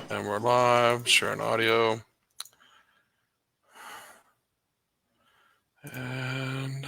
And we're live, sharing audio. And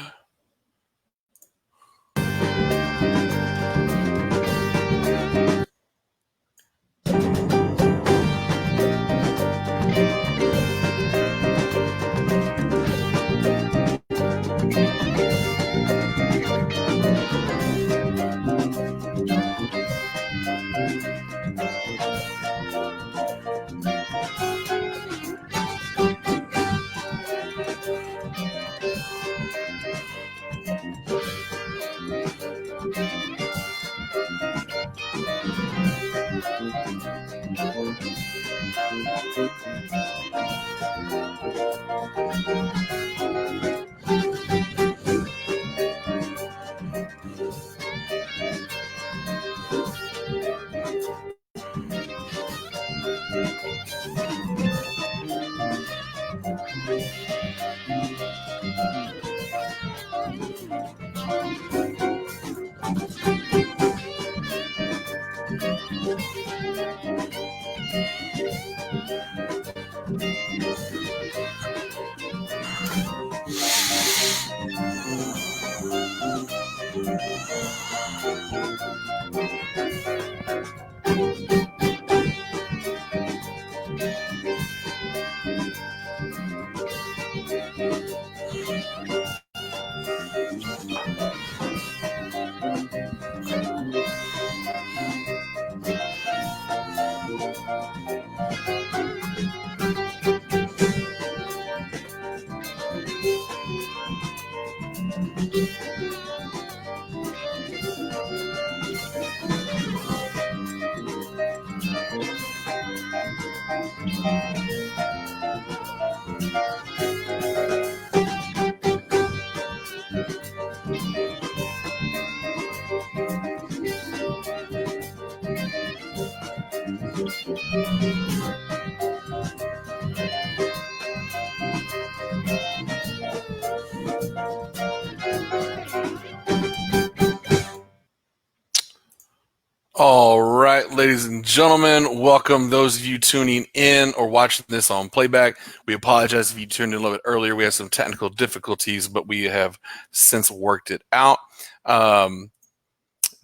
all right, ladies and gentlemen, welcome those of you tuning in or watching this on playback. We apologize if you tuned in a little bit earlier. We had some technical difficulties, but we have since worked it out.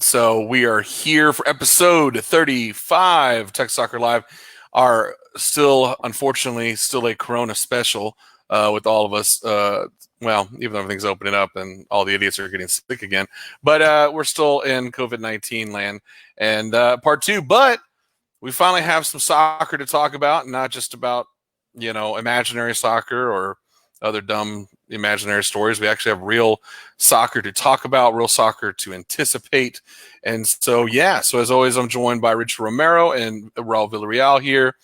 So we are here for episode 35, Tech Soccer Live. Our unfortunately, still a Corona special with all of us. Well, even though everything's opening up and all the idiots are getting sick again. But we're still in COVID-19 land. And part two, but we finally have some soccer to talk about, not just about, imaginary soccer or other dumb imaginary stories. We actually have real soccer to talk about, real soccer to anticipate. And so as always, I'm joined by Richard Romero and Raul Villarreal here.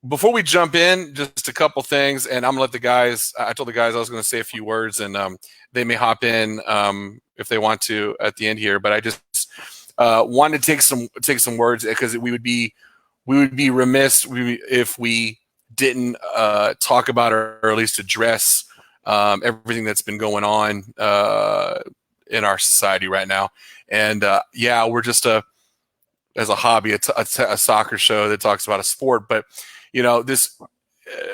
Before we jump in, just a couple things, and I'm going to let the guys, I told the guys I was going to say a few words, and they may hop in if they want to at the end here, but I just wanted to take some words because we would be remiss if we didn't talk about or at least address everything that's been going on in our society right now. And we're just as a hobby, a soccer show that talks about a sport, but this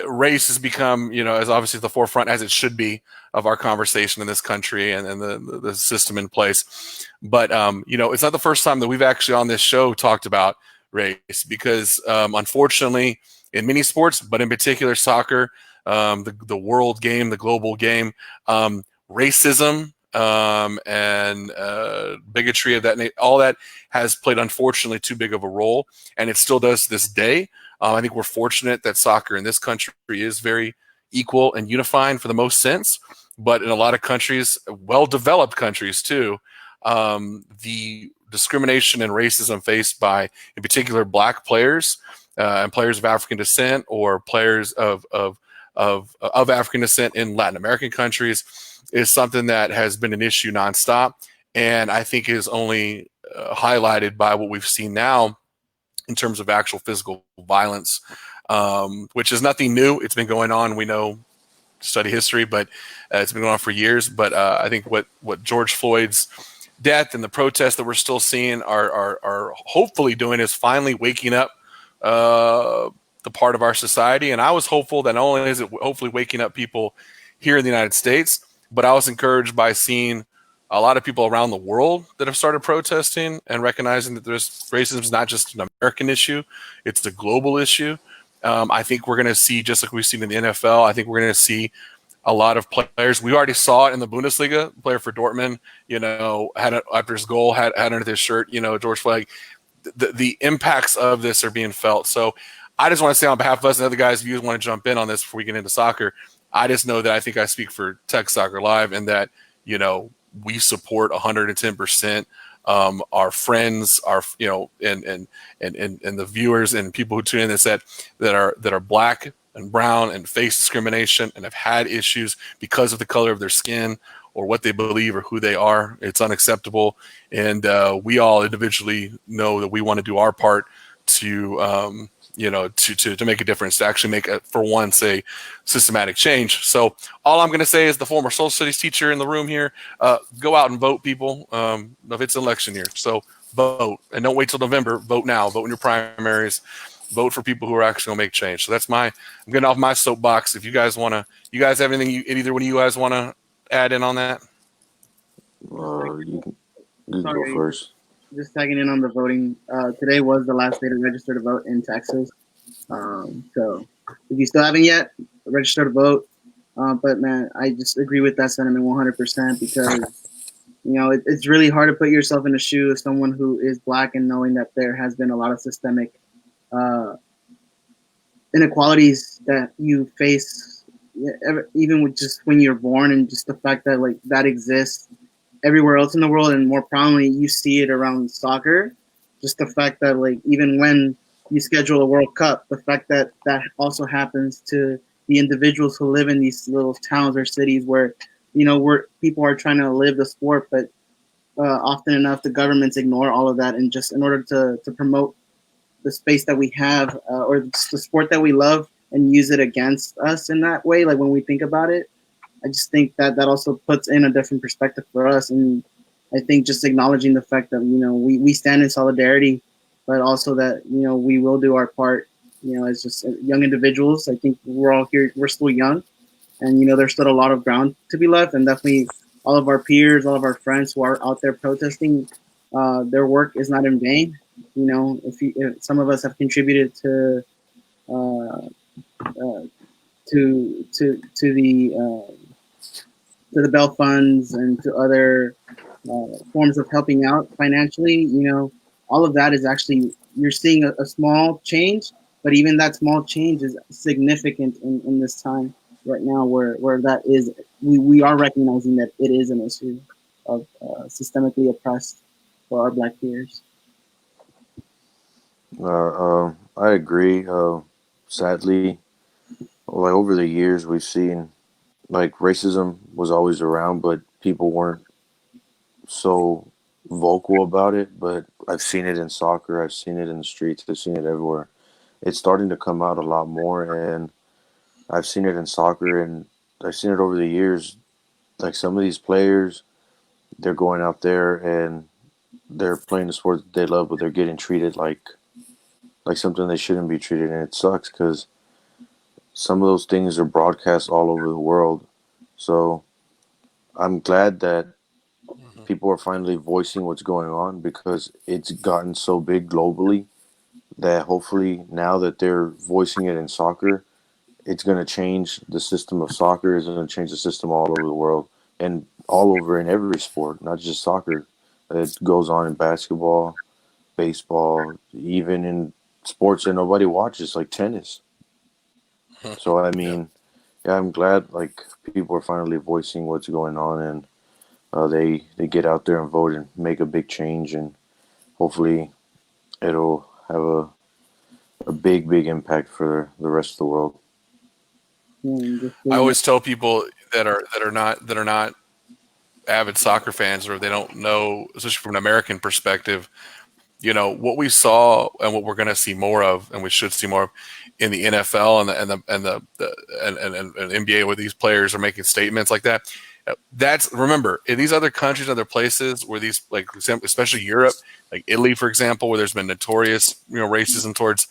race has become, as obviously at the forefront as it should be of our conversation in this country and the system in place. But, it's not the first time that we've actually on this show talked about race because unfortunately in many sports, but in particular soccer, the world game, the global game, racism and bigotry of that, all that has played unfortunately too big of a role, and it still does to this day. I think we're fortunate that soccer in this country is very equal and unifying for the most sense, but in a lot of countries, well-developed countries too, the discrimination and racism faced by, in particular, Black players and players of African descent or players of African descent in Latin American countries is something that has been an issue nonstop, and I think is only highlighted by what we've seen now in terms of actual physical violence, which is nothing new. It's been going on. We know, study history, but it's been going on for years. But I think what George Floyd's death and the protests that we're still seeing are hopefully doing is finally waking up the part of our society. And I was hopeful that not only is it hopefully waking up people here in the United States, but I was encouraged by seeing a lot of people around the world that have started protesting and recognizing that there's racism is not just an American issue, it's a global issue. I think we're going to see, just like we've seen in the NFL, I think we're going to see a lot of players. We already saw it in the Bundesliga. A player for Dortmund, had after his goal had under his shirt, George Flag. The impacts of this are being felt. So I just want to say on behalf of us and other guys, if you want to jump in on this before we get into soccer, I just know that I think I speak for Tech Soccer Live and that, we support 110% our friends, our and the viewers and people who tune in that are black and brown and face discrimination and have had issues because of the color of their skin or what they believe or who they are. It's unacceptable, and we all individually know that we want to do our part to to make a difference, to actually make say systematic change. So all I'm going to say is the former social studies teacher in the room here, go out and vote, people. If it's election year, so vote and don't wait till November. Vote now. Vote in your primaries. Vote for people who are actually going to make change. So I'm getting off my soapbox. If you guys have anything, either one of you guys want to add in on that? You can go first. Just tagging in on the voting. Today was the last day to register to vote in Texas. So if you still haven't yet, register to vote. But man, I just agree with that sentiment 100% because it's really hard to put yourself in the shoe of someone who is black and knowing that there has been a lot of systemic inequalities that you face, even with just when you're born, and just the fact that that exists everywhere else in the world, and more prominently you see it around soccer. Just the fact that even when you schedule a World Cup, the fact that also happens to the individuals who live in these little towns or cities where where people are trying to live the sport, but often enough the governments ignore all of that, and just in order to promote the space that we have or the sport that we love and use it against us in that way. Like when we think about it, I just think that also puts in a different perspective for us. And I think just acknowledging the fact that, we stand in solidarity, but also that, we will do our part, as just young individuals. I think we're all here, we're still young, and, there's still a lot of ground to be left. And definitely all of our peers, all of our friends who are out there protesting, their work is not in vain. If some of us have contributed to the bail funds and to other forms of helping out financially, all of that is actually, you're seeing a small change, but even that small change is significant in this time right now where that is, we are recognizing that it is an issue of systemically oppressed for our black peers. I agree. Sadly, over the years, we've seen racism was always around, but people weren't so vocal about it. But I've seen it in soccer. I've seen it in the streets. I've seen it everywhere. It's starting to come out a lot more, and I've seen it in soccer, and I've seen it over the years. Some of these players, they're going out there and they're playing the sport that they love, but they're getting treated like something they shouldn't be treated, and it sucks because some of those things are broadcast all over the world. So I'm glad that people are finally voicing what's going on, because it's gotten so big globally that hopefully now that they're voicing it in soccer, it's going to change the system of soccer. It's going to change the system all over the world and all over in every sport, not just soccer. It goes on in basketball, baseball, even in sports that nobody watches, like tennis. So I mean, yeah, I'm glad people are finally voicing what's going on, and they get out there and vote and make a big change, and hopefully it'll have a big impact for the rest of the world. I always tell people that are not avid soccer fans, or they don't know, especially from an American perspective, what we saw and what we're going to see more of, and we should see more of in the NFL and the NBA, where these players are making statements like that. Remember, in these other countries, other places where these, especially Europe, like Italy, for example, where there's been notorious, racism towards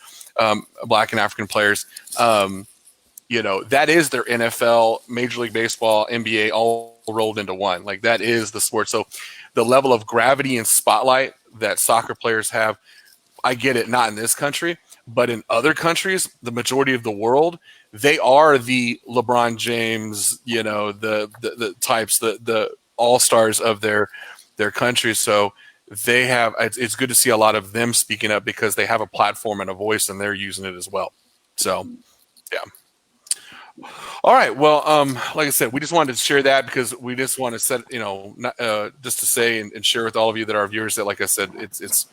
Black and African players. That is their NFL, Major League Baseball, NBA all rolled into one. Like that is the sport. So the level of gravity and spotlight that soccer players have, I get it, not in this country, but in other countries, the majority of the world, they are the LeBron James, the types, the all-stars of their countries. So they have, it's good to see a lot of them speaking up because they have a platform and a voice and they're using it as well. So, yeah. All right. Well, like I said, we just wanted to share that because we just want to set, just to say and share with all of you that are viewers that, like I said, it's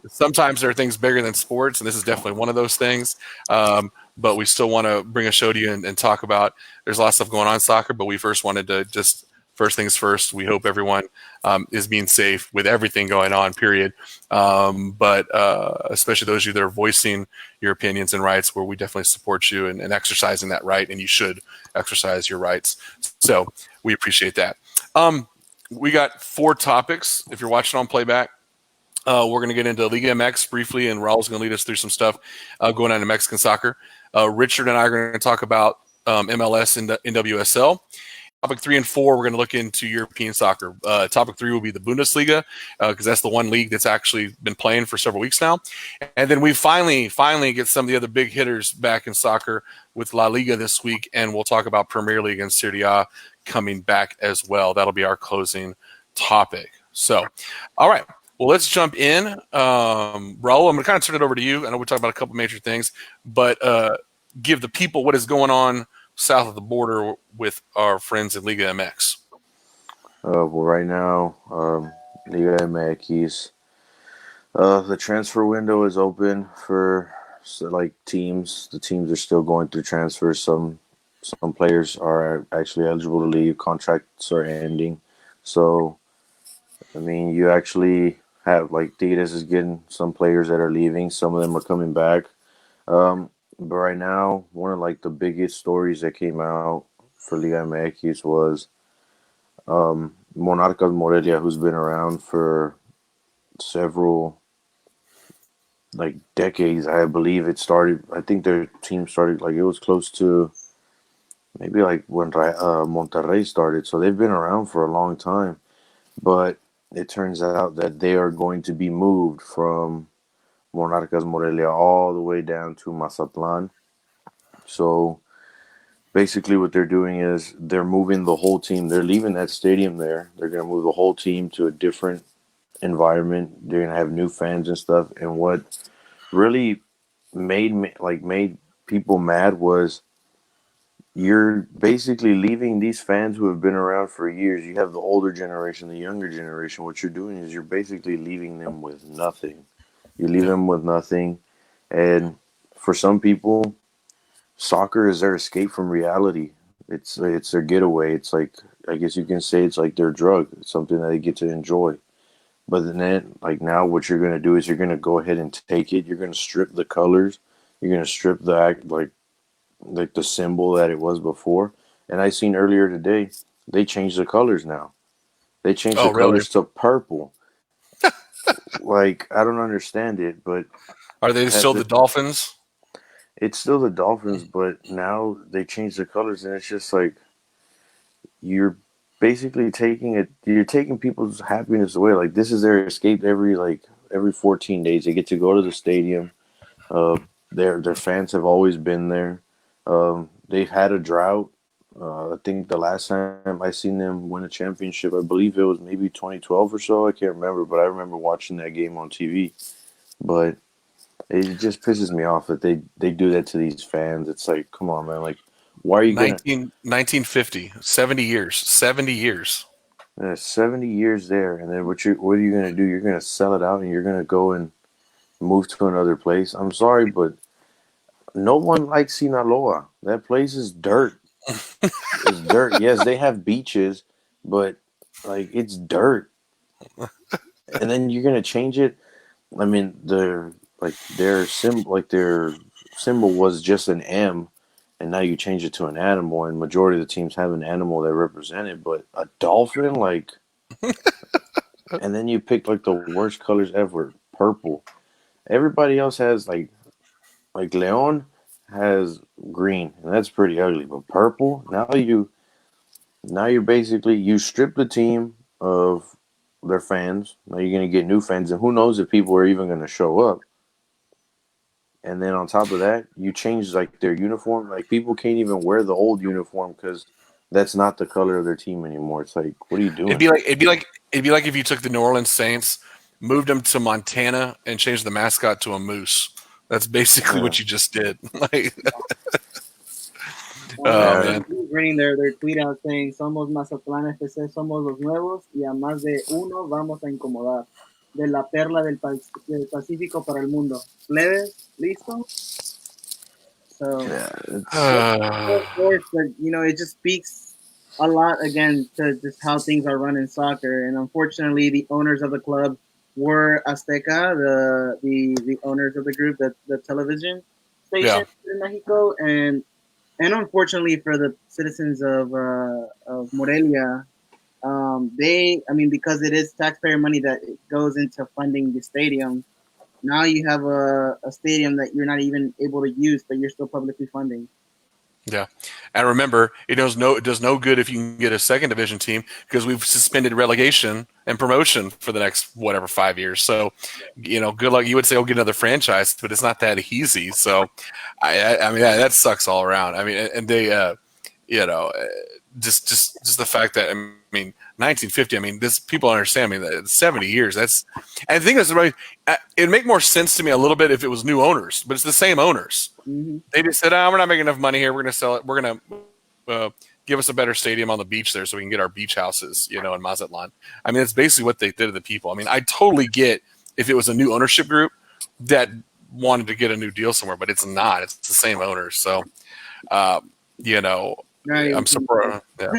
sometimes there are things bigger than sports, and this is definitely one of those things. But we still want to bring a show to you and talk about. There's a lot of stuff going on in soccer, but we first wanted to just first things first. We hope everyone is being safe with everything going on. Period. But especially those of you that are voicing your opinions and rights, where we definitely support you and exercising that right, and you should exercise your rights. So we appreciate that. We got 4 topics. If you're watching on playback. We're going to get into Liga MX briefly, and Raul's going to lead us through some stuff going on in Mexican soccer. Richard and I are going to talk about MLS and NWSL. Topic 3 and 4, we're going to look into European soccer. Topic 3 will be the Bundesliga, because that's the one league that's actually been playing for several weeks now. And then we finally get some of the other big hitters back in soccer with La Liga this week, and we'll talk about Premier League and Serie A coming back as well. That'll be our closing topic. So, all right. Well, let's jump in. Raul, I'm going to kind of turn it over to you. I know we're talking about a couple major things, but give the people what is going on south of the border with our friends in Liga MX. Well, right now, Liga MX, the transfer window is open for teams. The teams are still going through transfers. Some players are actually eligible to leave. Contracts are ending. So, I mean, you actually have Tigres is getting some players that are leaving. Some of them are coming back. But right now, one of the biggest stories that came out for Liga MX was Monarcas Morelia, who's been around for several decades. I believe it started. I think their team started it was close to maybe when Monterrey started. So they've been around for a long time. But it turns out that they are going to be moved from Monarcas Morelia all the way down to Mazatlan. So basically what they're doing is they're moving the whole team. They're leaving that stadium there. They're going to move the whole team to a different environment. They're going to have new fans and stuff. And what really made people mad was you're basically leaving these fans who have been around for years. You have the older generation, the younger generation. What you're doing is you're basically leaving them with nothing. You leave them with nothing. And for some people, soccer is their escape from reality. It's their getaway. It's I guess you can say it's like their drug. It's something that they get to enjoy. But then, now what you're going to do is you're going to go ahead and take it. You're going to strip the colors. You're going to strip the act, the symbol that it was before. And I seen earlier today, they changed the colors now. They changed the colors to purple. I don't understand it, but are they still the Dolphins? It's still the Dolphins, but now they changed the colors, and it's just you're basically you're taking people's happiness away. This is their escape every 14 days. They get to go to the stadium. Their fans have always been there. They've had a drought. I think the last time I seen them win a championship, I believe it was maybe 2012 or so. I can't remember, but I remember watching that game on TV. But it just pisses me off that they do that to these fans. It's come on, man. Why are you 1950, 70 years. 70 years. 70 years there, and then what are you going to do? You're going to sell it out, and you're going to go and move to another place? I'm sorry, but no one likes Sinaloa. That place is dirt. It's dirt. Yes, they have beaches, but it's dirt. And then you're gonna change it. I mean, their symbol was just an M, and now you change it to an animal. And majority of the teams have an animal that represent it, but a dolphin, and then you pick the worst colors ever, purple. Everybody else has like Leon has green, and that's pretty ugly. But purple, now you basically you strip the team of their fans. Now you're gonna get new fans, and who knows if people are even gonna show up. And then on top of that, you change like their uniform. Like people can't even wear the old uniform because that's not the color of their team anymore. It's like, what are you It'd doing? be like it'd be like it'd be like if you took the New Orleans Saints, moved them to Montana, and changed the mascot to a moose. That's basically Yeah, what you just did. Like, One oh yeah, man, who's reading their tweet out saying, Somos Mazatlán FC, somos los nuevos y a más de uno vamos a incomodar. De la perla del Pacífico para el mundo. Plebes, listo? So, yeah. It's of course, but it just speaks a lot again to just how things are run in soccer. And unfortunately, the owners of the club were Azteca, the owners of the group, the television yeah. station in Mexico, and unfortunately for the citizens of Morelia, I mean, because it is taxpayer money that goes into funding the stadium. Now you have a stadium that you're not even able to use, but you're still publicly funding. Yeah, and remember, it does no good if you can get a second division team because we've suspended relegation and promotion for the next whatever 5 years. So, good luck. You would say, "Oh, get another franchise," but it's not that easy. So, I mean, that sucks all around. I mean, and they, you know, uh, just the fact that I mean, 1950. I mean, this people understand. I mean, that 70 years. And I think that's right. It'd make more sense to me a little bit if it was new owners, but it's the same owners. Mm-hmm. They just said, "Oh, we're not making enough money here. We're going to sell it. We're going to give us a better stadium on the beach there, so we can get our beach houses, in Mazatlan." I mean, that's basically what they did to the people. I mean, I totally get if it was a new ownership group that wanted to get a new deal somewhere, but it's not. It's the same owners, so uh, you know, Right. I'm surprised. Yeah.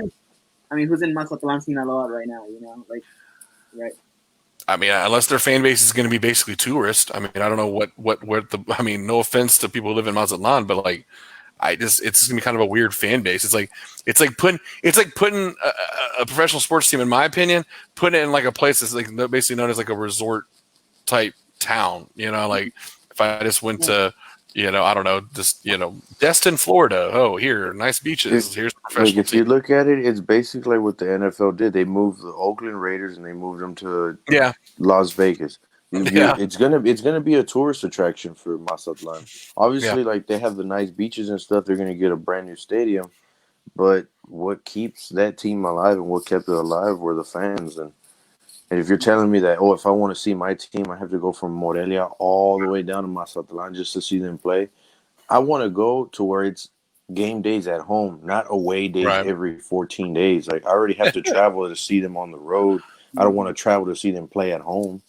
I mean, who's in Mazatlan, Sinaloa right now? Like, right. I mean, unless their fan base is going to be basically tourist. I mean, I don't know what the. I mean, no offense to people who live in Mazatlan, but like, it's gonna be kind of a weird fan base. It's like putting a professional sports team, in my opinion, putting it in like a place that's like basically known as like a resort type town. Like if I just went to, I don't know, just Destin, Florida. Oh, here, nice it, beaches. Here's a like professional if team. you look at it, it's basically like what the NFL did. They moved the Oakland Raiders and they moved them to Yeah, Las Vegas. yeah, It's gonna be a tourist attraction for Mazatlan. yeah. Obviously, like they have the nice beaches and stuff. They're gonna get a brand new stadium, but what keeps that team alive and what kept it alive were the fans. And if you're telling me that, if I want to see my team, I have to go from Morelia all the way down to Mazatlan just to see them play. I want to go to where it's game days at home, not away days Right. every 14 days. Like I already have to travel to see them on the road. I don't want to travel to see them play at home.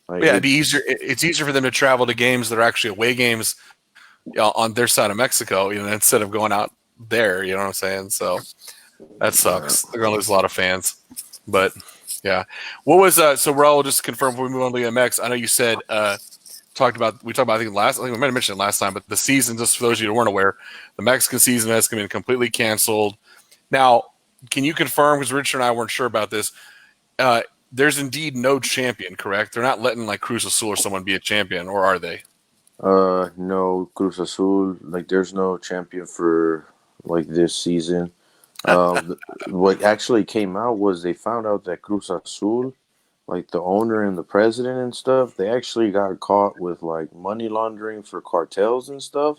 Like Yeah, it'd be it's easier. It's easier for them to travel to games that are actually away games on their side of Mexico, instead of going out there. You know what I'm saying? So that sucks. They're gonna lose a lot of fans. But yeah, what was so Raul? Just to confirm before we move on to the MX. I know you said we talked about I think we might have mentioned it last time, but the season, just for those of you who weren't aware, the Mexican season has been completely canceled. Now, can you confirm? Because Richard and I weren't sure about this. There's indeed no champion, correct? They're not letting like Cruz Azul or someone be a champion, or are they? no Cruz Azul. Like there's no champion for like this season. What actually came out was they found out that Cruz Azul, like the owner and the president and stuff, they actually got caught with like money laundering for cartels and stuff.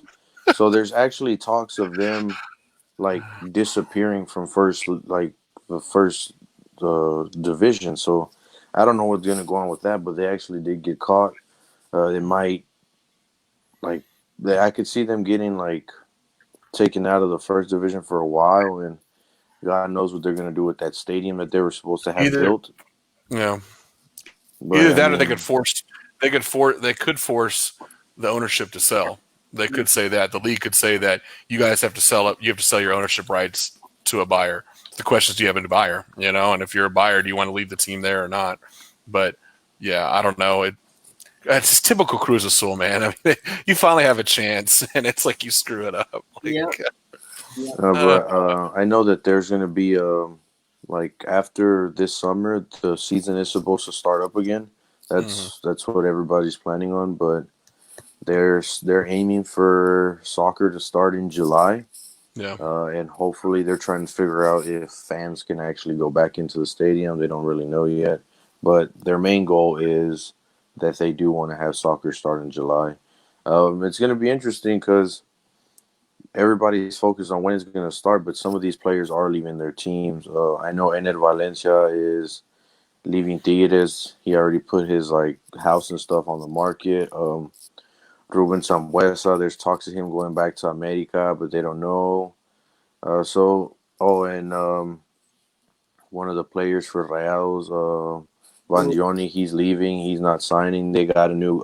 So there's actually talks of them like disappearing from the first division. So I don't know what's gonna go on with that, but they actually did get caught. They might like I could see them getting like taken out of the first division for a while, and God knows what they're gonna do with that stadium that they were supposed to have Either, built. yeah, But either I that or mean, they could force the ownership to sell. They could say that the league could say that you guys have to sell it. You have to sell your ownership rights to a buyer. The question is, do you have a buyer? And if you're a buyer, do you want to leave the team there or not? But yeah, I don't know. It's just typical Cruz Azul, man. I mean, you finally have a chance, and it's like you screw it up. Like, Yep. Yep. but I know that there's gonna be like after this summer, the season is supposed to start up again. That's what everybody's planning on, but they're aiming for soccer to start in July. Yeah. And hopefully they're trying to figure out if fans can actually go back into the stadium. They don't really know yet, but their main goal is that they do want to have soccer start in July. It's going to be interesting because everybody's focused on when it's going to start, but some of these players are leaving their teams. I know Ener Valencia is leaving Tigres. He already put his like house and stuff on the market. Ruben Sambuesa, there's talks of him going back to America, but they don't know. And one of the players for Reals, Van Dioni, he's leaving. He's not signing. They got a new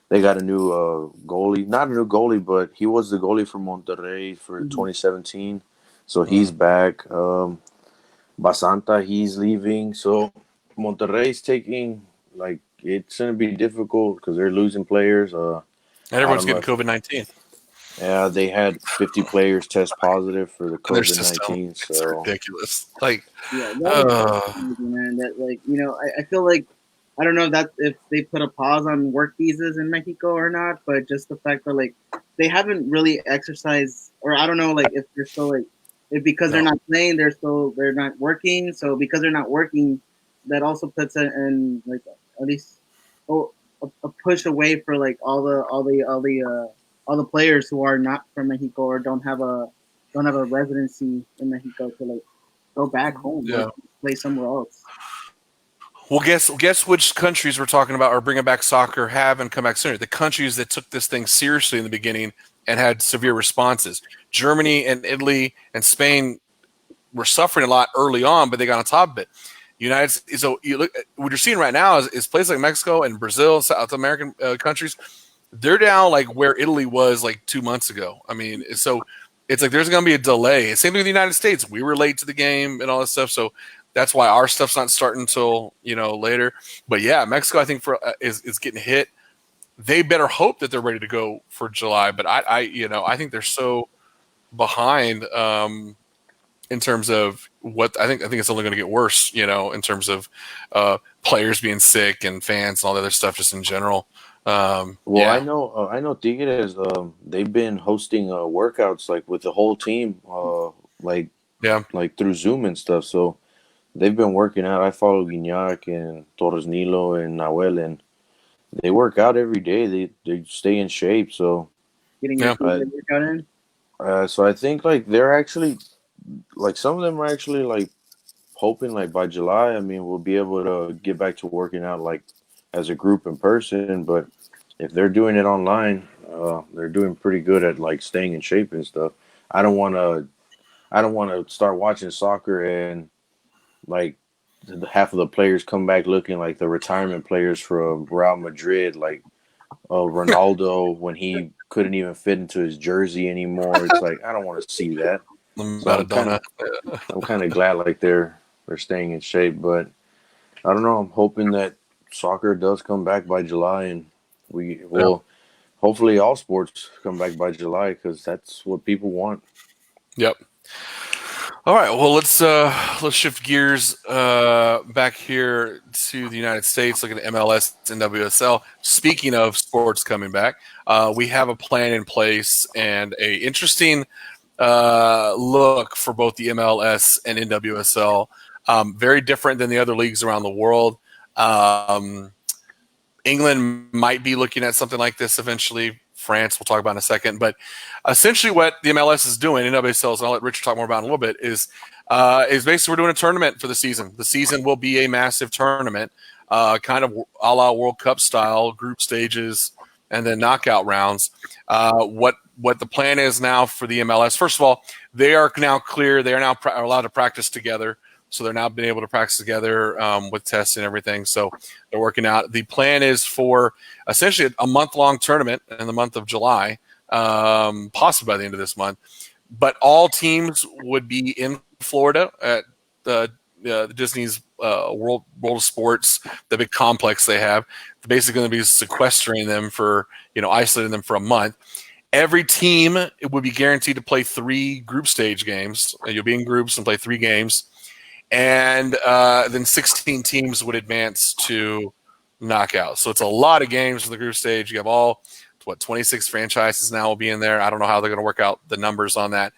goalie. Not a new goalie, but he was the goalie for Monterrey for 2017. So he's back. Basanta, he's leaving. So Monterrey's taking like it's gonna be difficult because they're losing players. And I everyone's don't know getting COVID-19. Yeah, they had 50 players test positive for the In their system. COVID-19. It's So ridiculous. Like, Yeah, that is crazy, man. That like I feel like I don't know that if they put a pause on work visas in Mexico or not, but just the fact that like they haven't really exercised, or I don't know, like if they're still like if because they're no. not playing, they're not working. So because they're not working, that also puts it in like at least a push away for like all the players who are not from Mexico or don't have a residency in Mexico to like go back home, Yeah. like play somewhere else. Well, guess which countries we're talking about are bringing back soccer have and come back sooner. The countries that took this thing seriously in the beginning and had severe responses. Germany and Italy and Spain were suffering a lot early on, but they got on top of it. United States, so you look what you're seeing right now is places like Mexico and Brazil, South American countries. They're down like where Italy was like 2 months ago. I mean, so it's like there's going to be a delay. Same thing with the United States. We were late to the game and all this stuff, so that's why our stuff's not starting until later. But yeah, Mexico I think is getting hit. They better hope that they're ready to go for July. But I think they're so behind in terms of what I think it's only going to get worse. In terms of players being sick and fans and all the other stuff just in general. Well, Yeah. I know Tigres. They've been hosting workouts like with the whole team, like Yeah. through Zoom and stuff. So they've been working out. I follow Guignac and Torres Nilo and Nahuel, and they work out every day. They stay in shape. So Getting Yeah. your workout in. so I think like they're actually like some of them are actually like hoping like by July. I mean, we'll be able to get back to working out like as a group in person. But if they're doing it online, they're doing pretty good at like staying in shape and stuff. I don't want to. I don't want to start watching soccer and like half of the players come back looking like the retirement players from Real Madrid, like Ronaldo when he couldn't even fit into his jersey anymore. It's like I don't want to see that. So Maradona. I'm kind of glad like they're staying in shape, but I don't know. I'm hoping that soccer does come back by July, and we will. Hopefully, all sports come back by July because that's what people want. Yep. All right. Well, let's shift gears back here to the United States. Look at MLS and WSL. Speaking of sports coming back, we have a plan in place and a interesting look for both the MLS and NWSL. Very different than the other leagues around the world. England might be looking at something like this eventually. France, we'll talk about in a second. But essentially what the MLS is doing, NWSL, and I'll let Richard talk more about it in a little bit, is basically we're doing a tournament for the season. The season will be a massive tournament, kind of a la World Cup style, group stages, and then knockout rounds. What the plan is now for the MLS, first of all, they are now clear. They are now allowed to practice together. So they're now being able to practice together with tests and everything. So they're working out. The plan is for essentially a month-long tournament in the month of July, possibly by the end of this month. But all teams would be in Florida at the Disney's World of Sports, the big complex they have. They're basically going to be sequestering them isolating them for a month. Every team would be guaranteed to play 3 group stage games. You'll be in groups and play 3 games. And then 16 teams would advance to knockout. So it's a lot of games for the group stage. You have all 26 franchises now will be in there. I don't know how they're going to work out the numbers on that.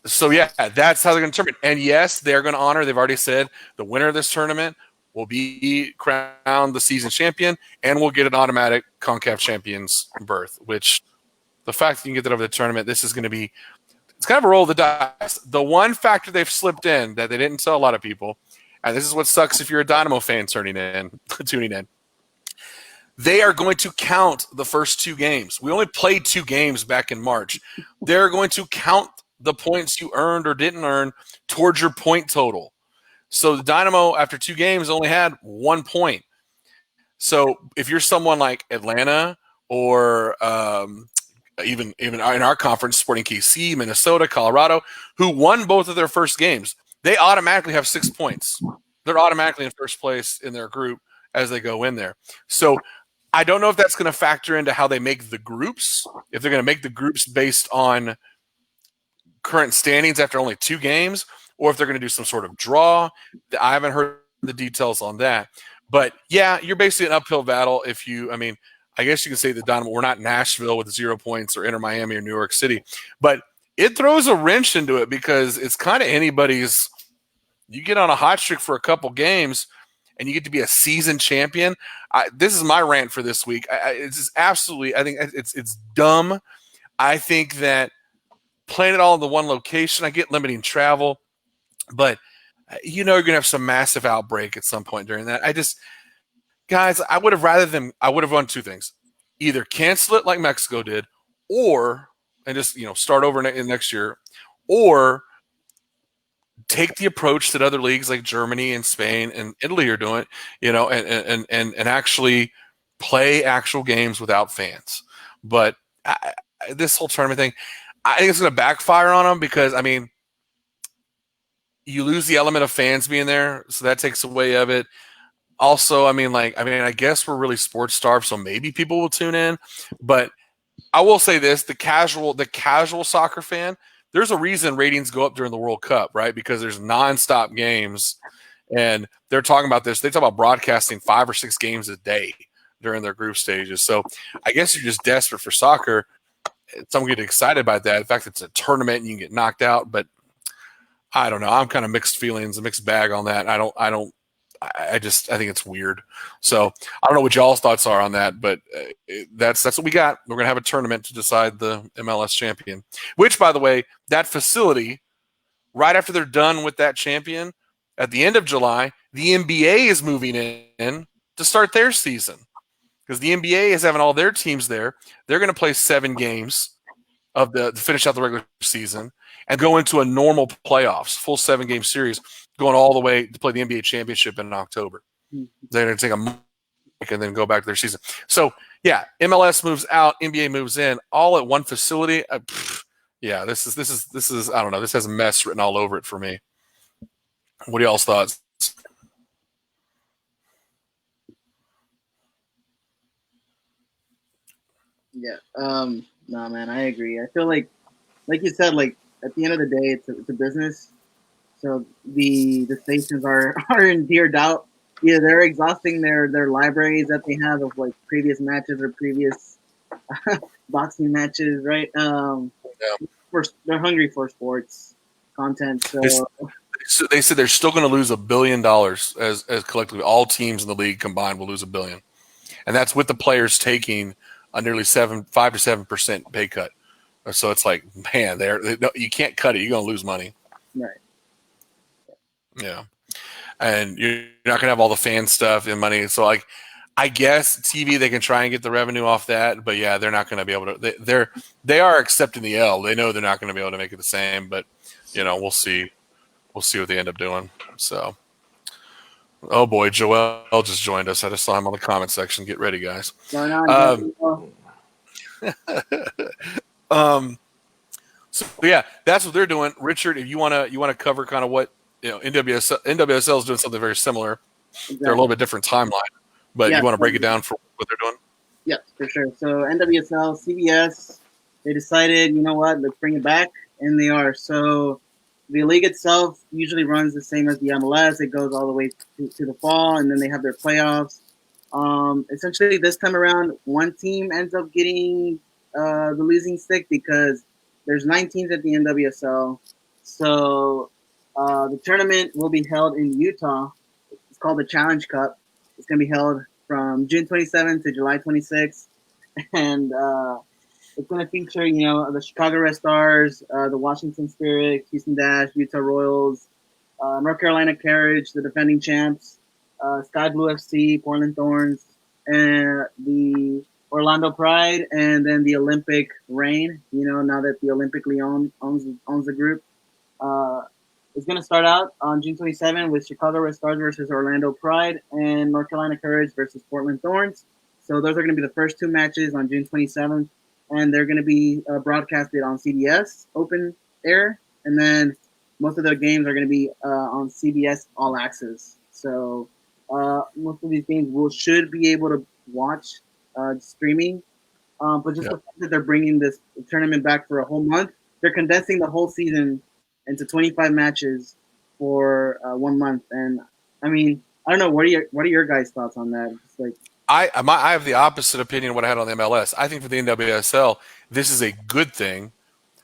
So yeah, that's how they're going to determine. And yes, they're going to honor. They've already said the winner of this tournament will be crowned the season champion, and we'll get an automatic CONCACAF champions berth. Which the fact that you can get that over the tournament, this is going to be. It's kind of a roll of the dice. The one factor they've slipped in that they didn't tell a lot of people, and this is what sucks if you're a Dynamo fan tuning in. They are going to count the first 2 games. We only played 2 games back in March. They're going to count the points you earned or didn't earn towards your point total. So the Dynamo, after 2 games, only had 1 point. So if you're someone like Atlanta or even in our conference, Sporting KC, Minnesota, Colorado, who won both of their first games, they automatically have 6 points. They're automatically in first place in their group as they go in there. So I don't know if that's going to factor into how they make the groups, if they're going to make the groups based on current standings after only 2 games, or if they're going to do some sort of draw. I haven't heard the details on that. But, yeah, you're basically an uphill battle if you – I mean, I guess you can say the Dynamo, we're not Nashville with 0 points or Inter Miami or New York City. But it throws a wrench into it because it's kind of anybody's – you get on a hot streak for a couple games – and you get to be a season champion. This is my rant for this week. It's just absolutely – I think it's dumb. I think that playing it all in the one location, I get limiting travel, but you're going to have some massive outbreak at some point during that. Guys, I would have run 2 things. Either cancel it like Mexico did and just, start over next year, or – take the approach that other leagues like Germany and Spain and Italy are doing, and actually play actual games without fans. But this whole tournament thing, I think it's going to backfire on them because, I mean, you lose the element of fans being there, so that takes away of it. Also, I guess we're really sports starved, so maybe people will tune in. But I will say this: the casual soccer fan, there's a reason ratings go up during the World Cup, right? Because there's nonstop games, and they're talking about this. They talk about broadcasting 5 or 6 games a day during their group stages. So I guess you're just desperate for soccer. Some get excited about that. In fact, it's a tournament and you can get knocked out, but I don't know. I'm kind of mixed feelings, a mixed bag on that. I think it's weird. So I don't know what y'all's thoughts are on that, but that's what we got. We're going to have a tournament to decide the MLS champion, which, by the way, that facility, right after they're done with that champion, at the end of July, the NBA is moving in to start their season because the NBA is having all their teams there. They're going to play 7 games to finish out the regular season and go into a normal playoffs, full 7-game series, going all the way to play the NBA championship in October. They're going to take a break and then go back to their season. So, yeah, MLS moves out, NBA moves in, all at one facility. This is I don't know. This has a mess written all over it for me. What are y'all's thoughts? Yeah. No, man, I agree. I feel like you said, like at the end of the day, it's a business. So the stations are in dear doubt. Either they're exhausting their libraries that they have of like previous matches or previous boxing matches, right? They're hungry for sports content. So they said they're still going to lose $1 billion as collectively. All teams in the league combined will lose $1 billion, and that's with the players taking a nearly 5 to 7% pay cut. So it's like, man, you can't cut it. You're going to lose money. Right. Yeah. And you're not going to have all the fan stuff and money. So, like, I guess TV, they can try and get the revenue off that. But, yeah, they're not going to be able to. They are accepting the L. They know they're not going to be able to make it the same. But, we'll see. We'll see what they end up doing. So, oh, boy, Joel just joined us. I just saw him on the comment section. Get ready, guys. Going on, So, yeah, that's what they're doing. Richard, if you want to cover kind of what, NWSL is doing something very similar. Exactly. They're a little bit different timeline, but you want to break it down for what they're doing? Yes, for sure. So NWSL, CBS, they decided, you know what, let's bring it back, and they are. So the league itself usually runs the same as the MLS. It goes all the way to the fall, and then they have their playoffs. Essentially, this time around, one team ends up getting the losing stick because there's 9 teams at the NWSL. So the tournament will be held in Utah. It's called the Challenge Cup. It's going to be held from June 27th to July 26th, and it's going to feature, the Chicago Red Stars, the Washington Spirit, Houston Dash, Utah Royals, North Carolina Carriage, the defending champs, Sky Blue FC, Portland Thorns, and the Orlando Pride, and then the Olympic Reign. Now that the Olympic Lyon owns the group. It's going to start out on June 27 with Chicago Red Stars versus Orlando Pride and North Carolina Courage versus Portland Thorns. So those are going to be the first 2 matches on June 27th, and they're going to be broadcasted on CBS Open Air, and then most of the games are going to be on CBS All Access. So most of these games should be able to watch streaming, but just the fact that they're bringing this tournament back for a whole month, they're condensing the whole season into 25 matches for 1 month. And I mean, I don't know. What are your guys' thoughts on that? Just like, I have the opposite opinion of what I had on the MLS. I think for the NWSL, this is a good thing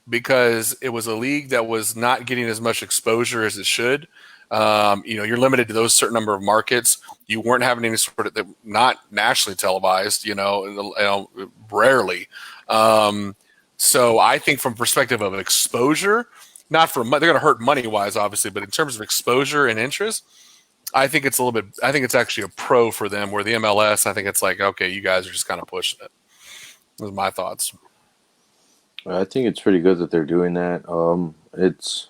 because it was a league that was not getting as much exposure as it should. You're limited to those certain number of markets. You weren't having any sort of not nationally televised. Rarely. So I think from perspective of exposure, not for they're going to hurt money wise, obviously, but in terms of exposure and interest, I think it's a little bit. I think it's actually a pro for them. Where the MLS, I think it's like, okay, you guys are just kind of pushing it. Those are my thoughts. I think it's pretty good that they're doing that. It's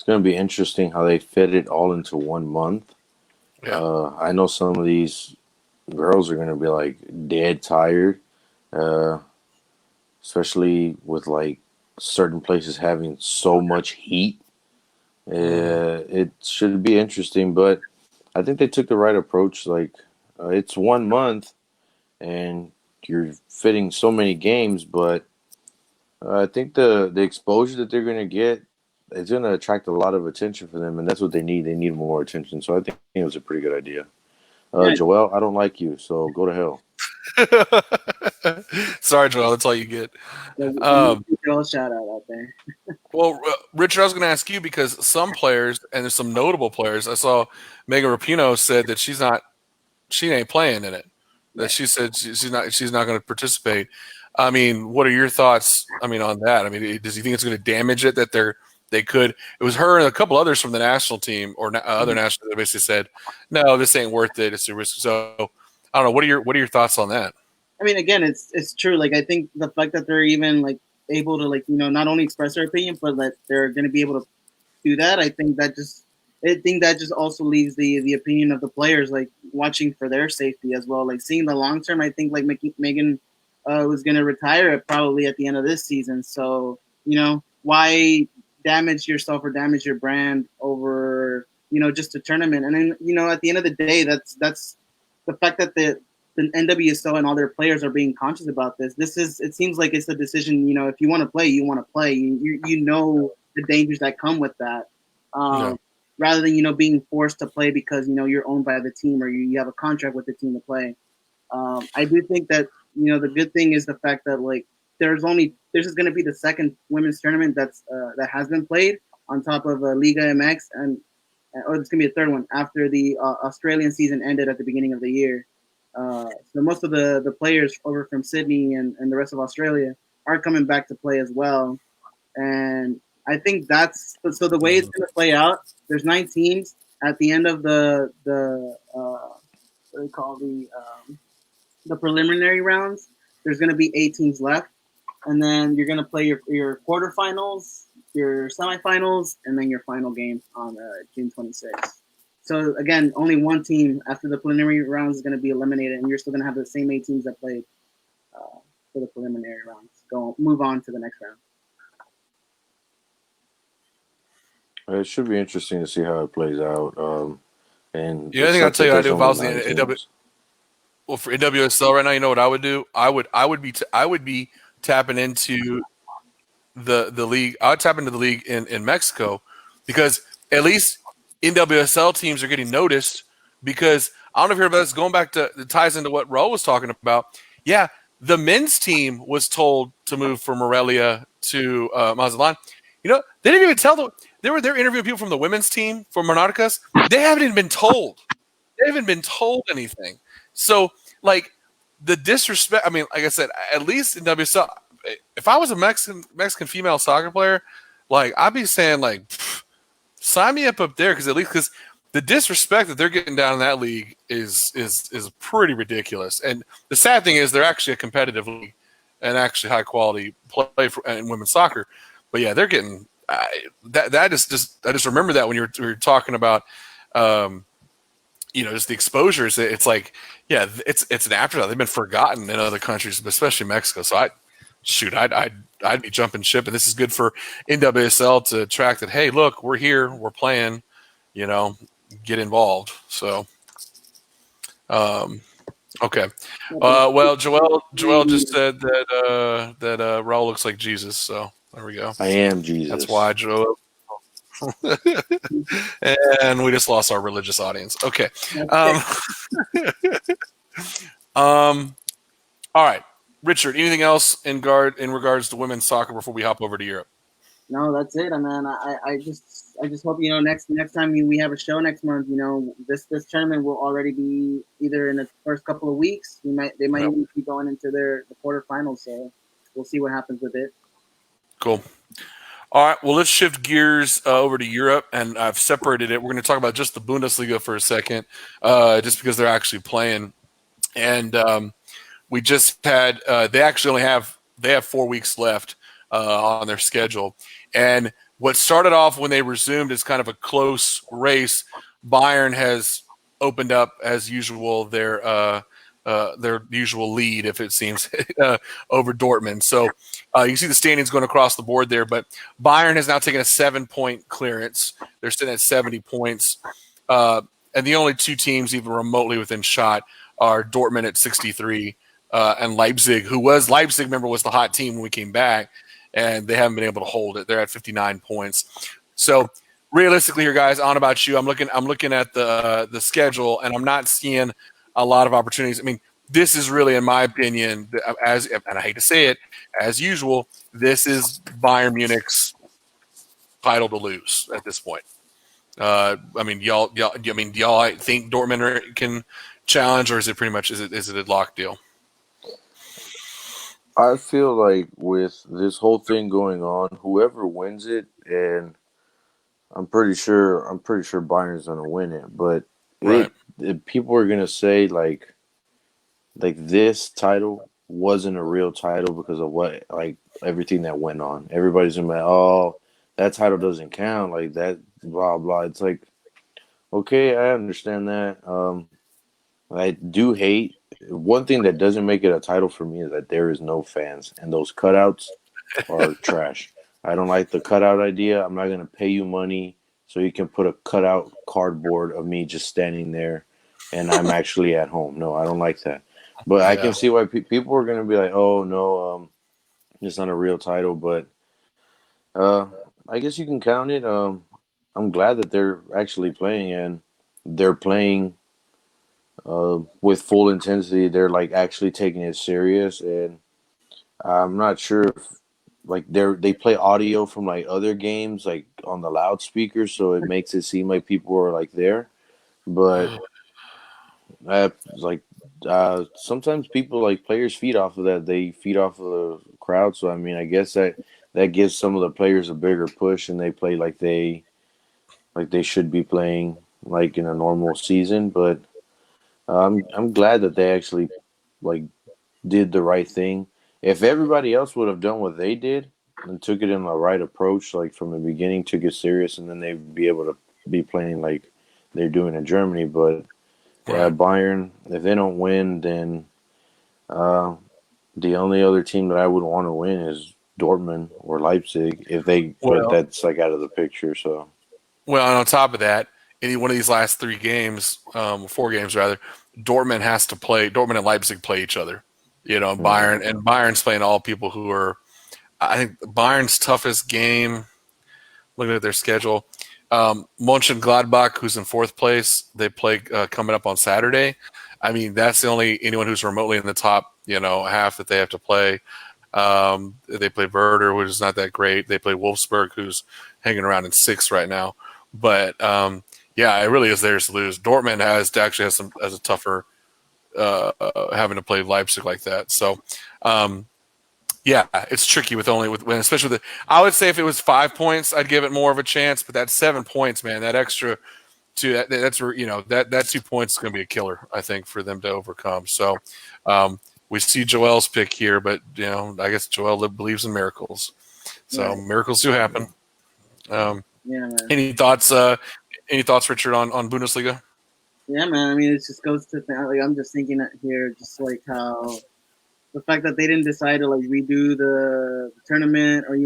going to be interesting how they fit it all into 1 month. Yeah. I know some of these girls are going to be like dead tired, especially with like certain places having so much heat. It should be interesting, but I think they took the right approach. Like, it's 1 month, and you're fitting so many games, but I think the exposure that they're going to get is going to attract a lot of attention for them, and that's what they need. They need more attention. So I think it was a pretty good idea. yeah, Joel, I don't like you, so go to hell. Sorry, Joel. That's all you get. a shout out there. Well, Richard, I was going to ask you because some players, and there's some notable players. I saw Megan Rapinoe said that she ain't playing in it. That she said she's not going to participate. I mean, what are your thoughts? I mean, on that. I mean, does he think it's going to damage it that they could? It was her and a couple others from the national team or other national that basically said, no, this ain't worth it. It's a risk. So I don't know. What are your thoughts on that? I mean, again, it's true. Like, I think the fact that they're even like able to not only express their opinion, but that they're going to be able to do that. I think that just also leaves the opinion of the players like watching for their safety as well. Like seeing the long term. I think like Megan was going to retire probably at the end of this season. So why damage yourself or damage your brand over just a tournament? And then at the end of the day, that's the fact that the NWSL and all their players are being conscious about this. It seems like it's a decision, if you want to play, you want to play. You know the dangers that come with that. Rather than, being forced to play because, you're owned by the team or you have a contract with the team to play. I do think that, the good thing is the fact that like this is going to be the second women's tournament that has been played on top of Liga MX or it's going to be a third one after the Australian season ended at the beginning of the year. So most of the players over from Sydney and the rest of Australia are coming back to play as well. And I think that's so the way it's going to play out. There's 9 teams at the end of the what do they call the preliminary rounds. There's going to be 8 teams left, and then you're going to play your quarterfinals, your semifinals, and then your final game on June 26th. So again, only one team after the preliminary rounds is going to be eliminated, and you're still going to have the same 8 teams that played for the preliminary rounds. Move on to the next round. It should be interesting to see how it plays out. And I think I'll tell you, I do if I was the NW. Well, for NWSL right now, you know what I would do? I would be tapping into the league. I would tap into the league in Mexico because at least NWSL teams are getting noticed. Because I don't know if you heard about this, going back to it ties into what Raul was talking about. Yeah, the men's team was told to move from Morelia to Mazatlan. They didn't even tell they're interviewing people from the women's team for Monarcas. They haven't even been told. They haven't been told anything. So, like, the disrespect. I mean, like I said, at least in WSL, if I was a Mexican female soccer player, like, I'd be saying, like, sign me up there, because the disrespect that they're getting down in that league is pretty ridiculous. And the sad thing is they're actually a competitive league and actually high quality play in women's soccer. But yeah, they're getting that is just, I just remember that when you were talking about just the exposures. It's like, yeah, it's an afterthought. They've been forgotten in other countries, especially Mexico. So I'd be jumping ship, and this is good for NWSL to track that. Hey, look, we're here, we're playing, get involved. So, okay. Well, Joel just said that Raul looks like Jesus. So there we go. I am Jesus. That's why Joel. And we just lost our religious audience. Okay. All right, Richard. Anything else in regards to women's soccer before we hop over to Europe? No, that's it. I just hope next time we have a show next month, this tournament will already be either in the first couple of weeks. They might even be going into the quarterfinals. So we'll see what happens with it. Cool. All right. Well, let's shift gears over to Europe, and I've separated it. We're going to talk about just the Bundesliga for a second, just because they're actually playing, and we just had. They actually only have 4 weeks left on their schedule. And what started off when they resumed as kind of a close race, Bayern has opened up as usual their usual lead, if it seems, over Dortmund. So you can see the standings going across the board there, but Bayern has now taken a 7-point clearance. They're sitting at 70 points. And the only two teams even remotely within shot are Dortmund at 63 and Leipzig, remember, was the hot team when we came back, and they haven't been able to hold it. They're at 59 points. So realistically here, guys, on about you, I'm looking at the schedule, and I'm not seeing a lot of opportunities. I mean, this is really, in my opinion, and I hate to say it, as usual, this is Bayern Munich's title to lose at this point. I mean, do y'all think Dortmund can challenge, or is it pretty much is it a locked deal? I feel like with this whole thing going on, whoever wins it, and I'm pretty sure Bayern's gonna win it, but Right. People are gonna say like this title wasn't a real title because of what, like, everything that went on. Everybody's gonna be like, oh, that title doesn't count, like that, blah blah. It's like, okay, I understand that. I do hate one thing that doesn't make it a title for me is that there is no fans, and those cutouts are trash. I don't like the cutout idea. I'm not gonna pay you money so you can put a cutout cardboard of me just standing there, and I'm actually at home. No, I don't like that. But I can see why people are gonna be like, "Oh no, it's not a real title." But I guess you can count it. I'm glad that they're actually playing, and they're playing with full intensity. They're like actually taking it serious, and I'm not sure if like they play audio from like other games like on the loudspeakers, so it makes it seem like people are like there. But like sometimes people, like, players feed off of that. They feed off of the crowd. So I mean, I guess that gives some of the players a bigger push, and they play like they should be playing like in a normal season. But I'm glad that they actually like did the right thing. If everybody else would have done what they did and took it in the right approach, like from the beginning, took it serious, and then they'd be able to be playing like they're doing in Germany. But Bayern, if they don't win, then the only other team that I would want to win is Dortmund or Leipzig. But that's like out of the picture. So, well, and on top of that, any one of these last 4 games rather, Dortmund and Leipzig play each other. Bayern's playing all people who are, I think Bayern's toughest game, looking at their schedule, Mönchengladbach, who's in fourth place, they play coming up on Saturday. I mean, that's the only anyone who's remotely in the top, half that they have to play. They play Werder, which is not that great. They play Wolfsburg, who's hanging around in sixth right now. But yeah, it really is theirs to lose. Dortmund has a tougher having to play Leipzig like that. So yeah, it's tricky especially with I would say if it was 5 points, I'd give it more of a chance. But that's 7 points, man. That extra that's where that 2 points is going to be a killer, I think, for them to overcome. So we see Joel's pick here, but I guess Joel believes in miracles. So right. Miracles do happen. Yeah, man. Any thoughts? Any thoughts, Richard, on Bundesliga? Yeah, man. I mean, it just goes to I'm just thinking here, just like how the fact that they didn't decide to redo the tournament, or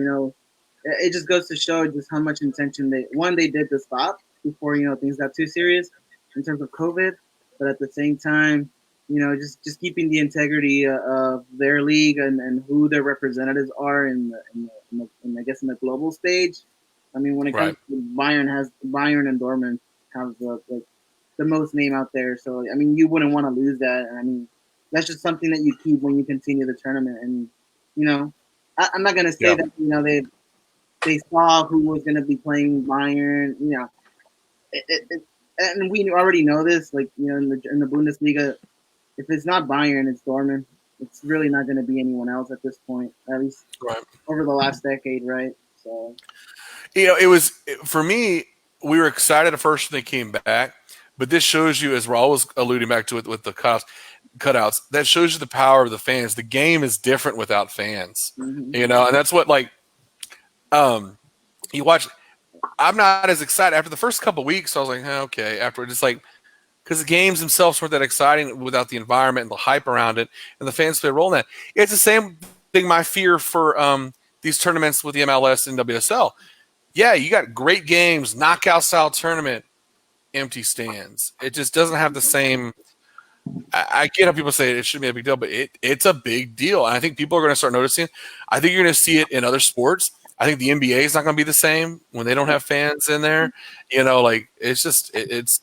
it just goes to show just how much intention they did to stop before things got too serious in terms of COVID, but at the same time, just keeping the integrity of their league and who their representatives are in I guess in the global stage. I mean, when it comes to Bayern and Dortmund have the most name out there, so I mean, you wouldn't want to lose that. And I mean, that's just something that you keep when you continue the tournament. And I'm not gonna say that they saw who was gonna be playing Bayern. And we already know this. In the Bundesliga, if it's not Bayern, it's Dortmund. It's really not going to be anyone else at this point, at least over the last decade, right? So, it was for me. We were excited at first when they came back, but this shows you, as we're always alluding back to it with the cutouts, that shows you the power of the fans. The game is different without fans, and that's what you watch. I'm not as excited after the first couple of weeks. I was like, okay. Afterwards, it's because the games themselves weren't that exciting without the environment and the hype around it, and the fans play a role in that. It's the same thing. My fear for these tournaments with the MLS and WSL. Yeah, you got great games, knockout style tournament, empty stands. It just doesn't have the same. I get how people say it shouldn't be a big deal, but it's a big deal, and I think people are going to start noticing. I think you're going to see it in other sports. I think the NBA is not going to be the same when they don't have fans in there. It's just it's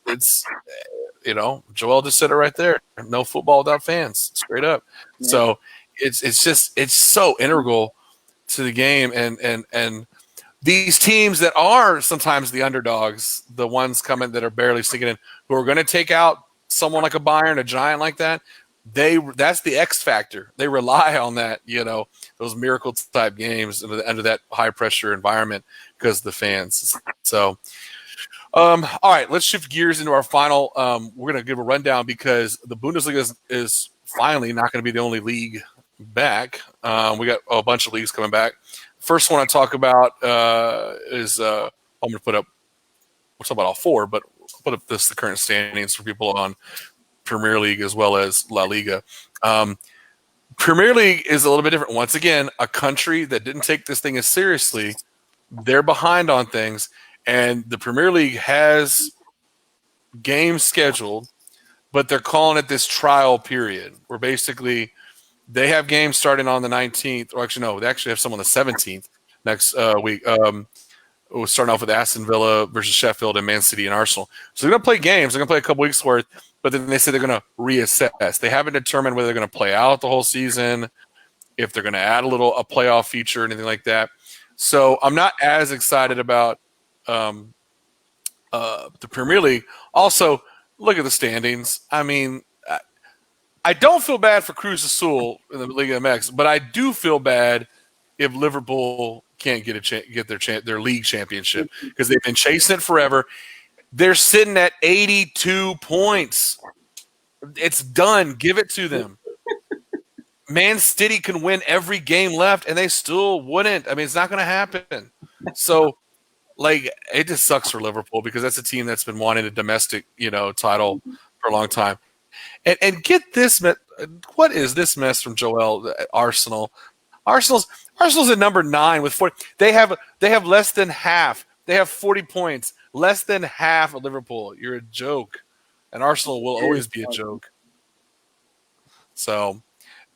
Joel just said it right there. No football without fans, straight up. Yeah. So it's so integral to the game, and these teams that are sometimes the underdogs, the ones coming that are barely sneaking in, who are going to take out someone like a Bayern, a giant like that. That's the X factor. They rely on that, those miracle type games under that high pressure environment because of the fans. So, all right, let's shift gears into our final. We're going to give a rundown because the Bundesliga is finally not going to be the only league back. We got a bunch of leagues coming back. First one I talk about is I'm going to put up. We'll talk about all four, but I'll put up the current standings for people on Premier League as well as La Liga. Premier League is a little bit different. Once again, a country that didn't take this thing as seriously. They're behind on things, and the Premier League has games scheduled, but they're calling it this trial period, where basically they have games starting on the 19th. Or actually, no, they actually have some on the 17th next week. We're starting off with Aston Villa versus Sheffield and Man City and Arsenal. So they're going to play games. They're going to play a couple weeks worth, but then they say they're going to reassess. They haven't determined whether they're going to play out the whole season, if they're going to add a playoff feature or anything like that. So I'm not as excited about the Premier League. Also, look at the standings. I mean, I don't feel bad for Cruz Azul in the Liga MX, but I do feel bad if Liverpool can't get their league championship because they've been chasing it forever. They're sitting at 82 points. It's done. Give it to them. Man City can win every game left, and they still wouldn't. I mean, it's not going to happen. So, it just sucks for Liverpool because that's a team that's been wanting a domestic, title for a long time. And get this, what is this mess from Joel? Arsenal. Arsenal's at number 9 with 40. They have less than half. They have 40 points, less than half of Liverpool. You're a joke, and Arsenal will always be a joke. So,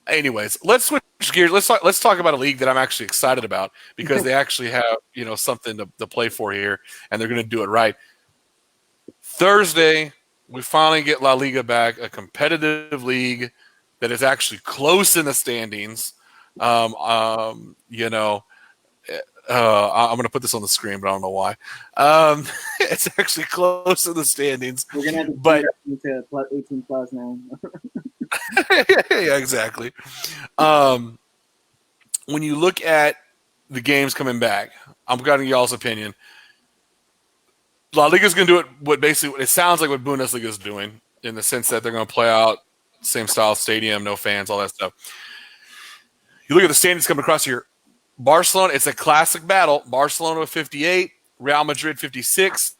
Anyways, let's switch gears. Let's talk about a league that I'm actually excited about because they actually have something to play for here, and they're going to do it right. Thursday, we finally get La Liga back, a competitive league that is actually close in the standings. I'm going to put this on the screen, but I don't know why. It's actually close in the standings. We're gonna have to but to 18 plus now. yeah, exactly. When you look at the games coming back, I'm getting y'all's opinion. La Liga is going to do it sounds like what Bundesliga is doing in the sense that they're going to play out same style stadium, no fans, all that stuff. You look at the standings coming across here. Barcelona, it's a classic battle. Barcelona with 58, Real Madrid 56,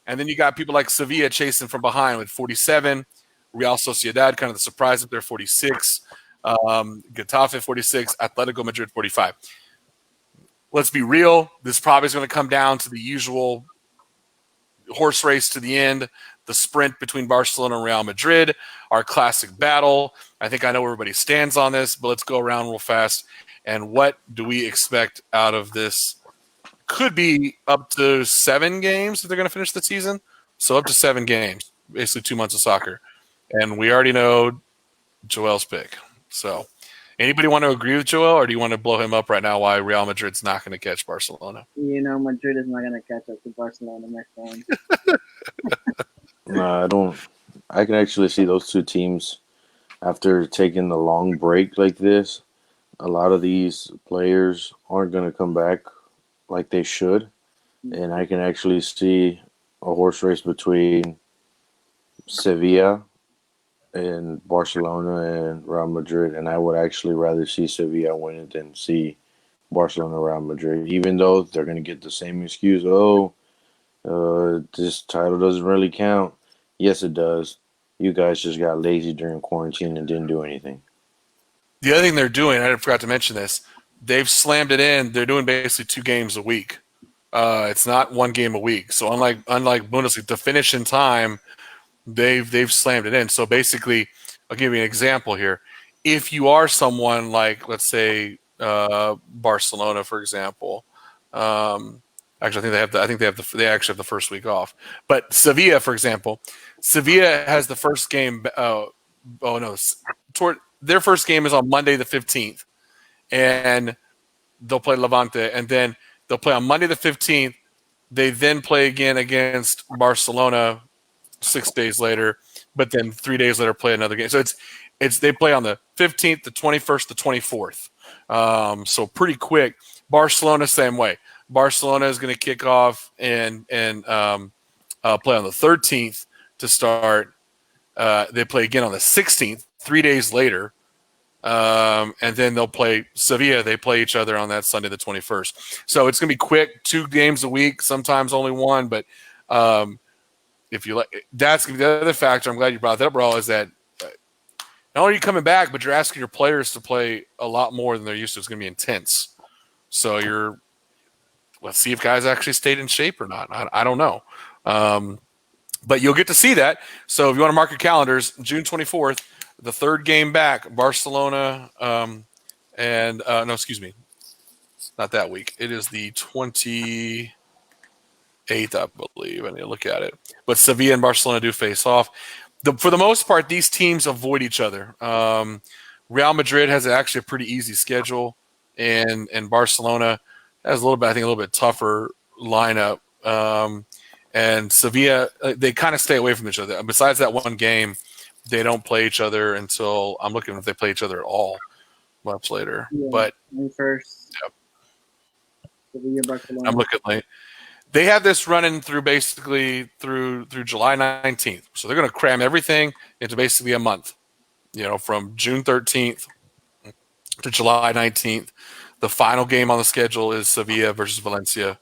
and then you got people like Sevilla chasing from behind with 47. Real Sociedad, kind of the surprise up there, 46. Getafe 46, Atletico Madrid 45. Let's be real. This probably is going to come down to the usual horse race to the end, the sprint between Barcelona and Real Madrid, our classic battle. I think I know where everybody stands on this, but let's go around real fast. And what do we expect out of this? Could be up to 7 games if they're going to finish the season. So up to 7 games, basically 2 months of soccer. And we already know Joel's pick. So anybody want to agree with Joel, or do you want to blow him up right now why Real Madrid's not going to catch Barcelona? Madrid is not going to catch up to Barcelona next time. I don't. I can actually see those two teams after taking the long break like this. A lot of these players aren't going to come back like they should, and I can actually see a horse race between Sevilla and Barcelona and Real Madrid, and I would actually rather see Sevilla win it than see Barcelona Real Madrid, even though they're going to get the same excuse. This title doesn't really count. Yes, it does. You guys just got lazy during quarantine and didn't do anything. The other thing they're doing, I forgot to mention this, they've slammed it in. They're doing basically 2 games a week. It's not 1 game a week. So unlike Bundesliga, to finish in time, they've slammed it in. So basically, I'll give you an example here. If you are someone like, let's say, Barcelona, for example, actually, I think they actually have the first week off. But Sevilla, for example, Sevilla has the first game. Their first game is on Monday the 15th, and they'll play Levante, and then they'll play on Monday the 15th. They then play again against Barcelona 6 days later, but then 3 days later play another game. So it's they play on the 15th, the 21st, the 24th. So pretty quick. Barcelona, same way. Barcelona is going to kick off and play on the 13th to start. They play again on the 16th, 3 days later. And then they'll play Sevilla. They play each other on that Sunday, the 21st. So it's going to be quick, 2 games a week, sometimes only 1. But if you like, that's the other factor. I'm glad you brought that up, Raul, is that not only are you coming back, but you're asking your players to play a lot more than they're used to. It's going to be intense. So let's see if guys actually stayed in shape or not. I don't know. But you'll get to see that. So if you want to mark your calendars, June 24th, the 3rd game back, Barcelona, not that week. It is the 28th, I believe. I need to look at it. But Sevilla and Barcelona do face off. For the most part, these teams avoid each other. Real Madrid has actually a pretty easy schedule, and Barcelona has a little bit tougher lineup. And Sevilla, they kind of stay away from each other. Besides that 1 game, they don't play each other until I'm looking if they play each other at all much later. Yeah, but first, yep. Sevilla, Barcelona. I'm looking late. They have this running through basically through July 19th. So they're going to cram everything into basically a month. From June 13th to July 19th. The final game on the schedule is Sevilla versus Valencia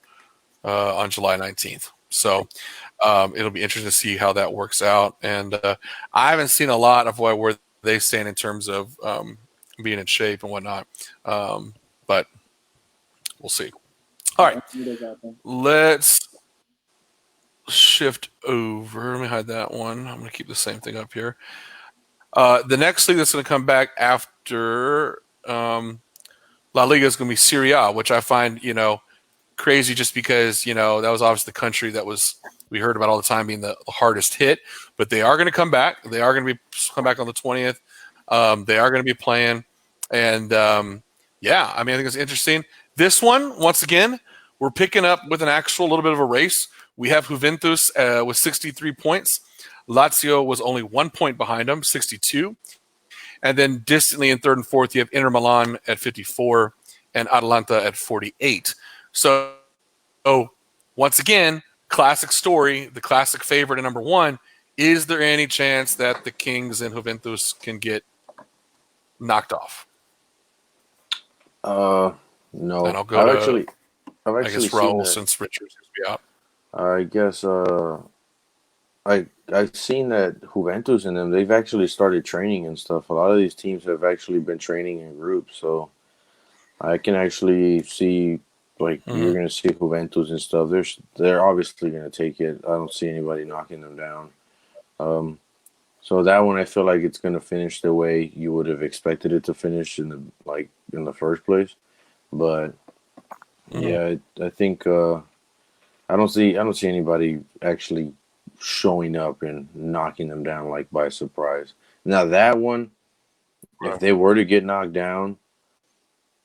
on July 19th. So it'll be interesting to see how that works out. And I haven't seen a lot of where they stand in terms of being in shape and whatnot. But we'll see. All right. Let's shift over. Let me hide that one. I'm going to keep the same thing up here. The next league that's going to come back after La Liga is going to be Serie A, which I find crazy just because that was obviously the country that we heard about all the time being the hardest hit, but they are going to come back. They are going to come back on the 20th. They are going to be playing, and I think it's interesting. This one, once again, we're picking up with an actual little bit of a race. We have Juventus with 63 points. Lazio was only 1 point behind them, 62. And then distantly in third and fourth, you have Inter Milan at 54 and Atalanta at 48. So, once again, classic story, the classic favorite at number one. Is there any chance that the Kings and Juventus can get knocked off? No. And I'll go I've I guess seen Raul, that. since Richard's going to be out. I guess I've seen that Juventus and them, they've actually started training and stuff. A lot of these teams have actually been training in groups, so I can actually see like you're gonna see Juventus and stuff. They're obviously gonna take it. I don't see anybody knocking them down. So that one I feel like it's gonna finish the way you would have expected it to finish in the first place. But yeah, I think I don't see anybody actually showing up and knocking them down like by surprise. Now that one, if they were to get knocked down,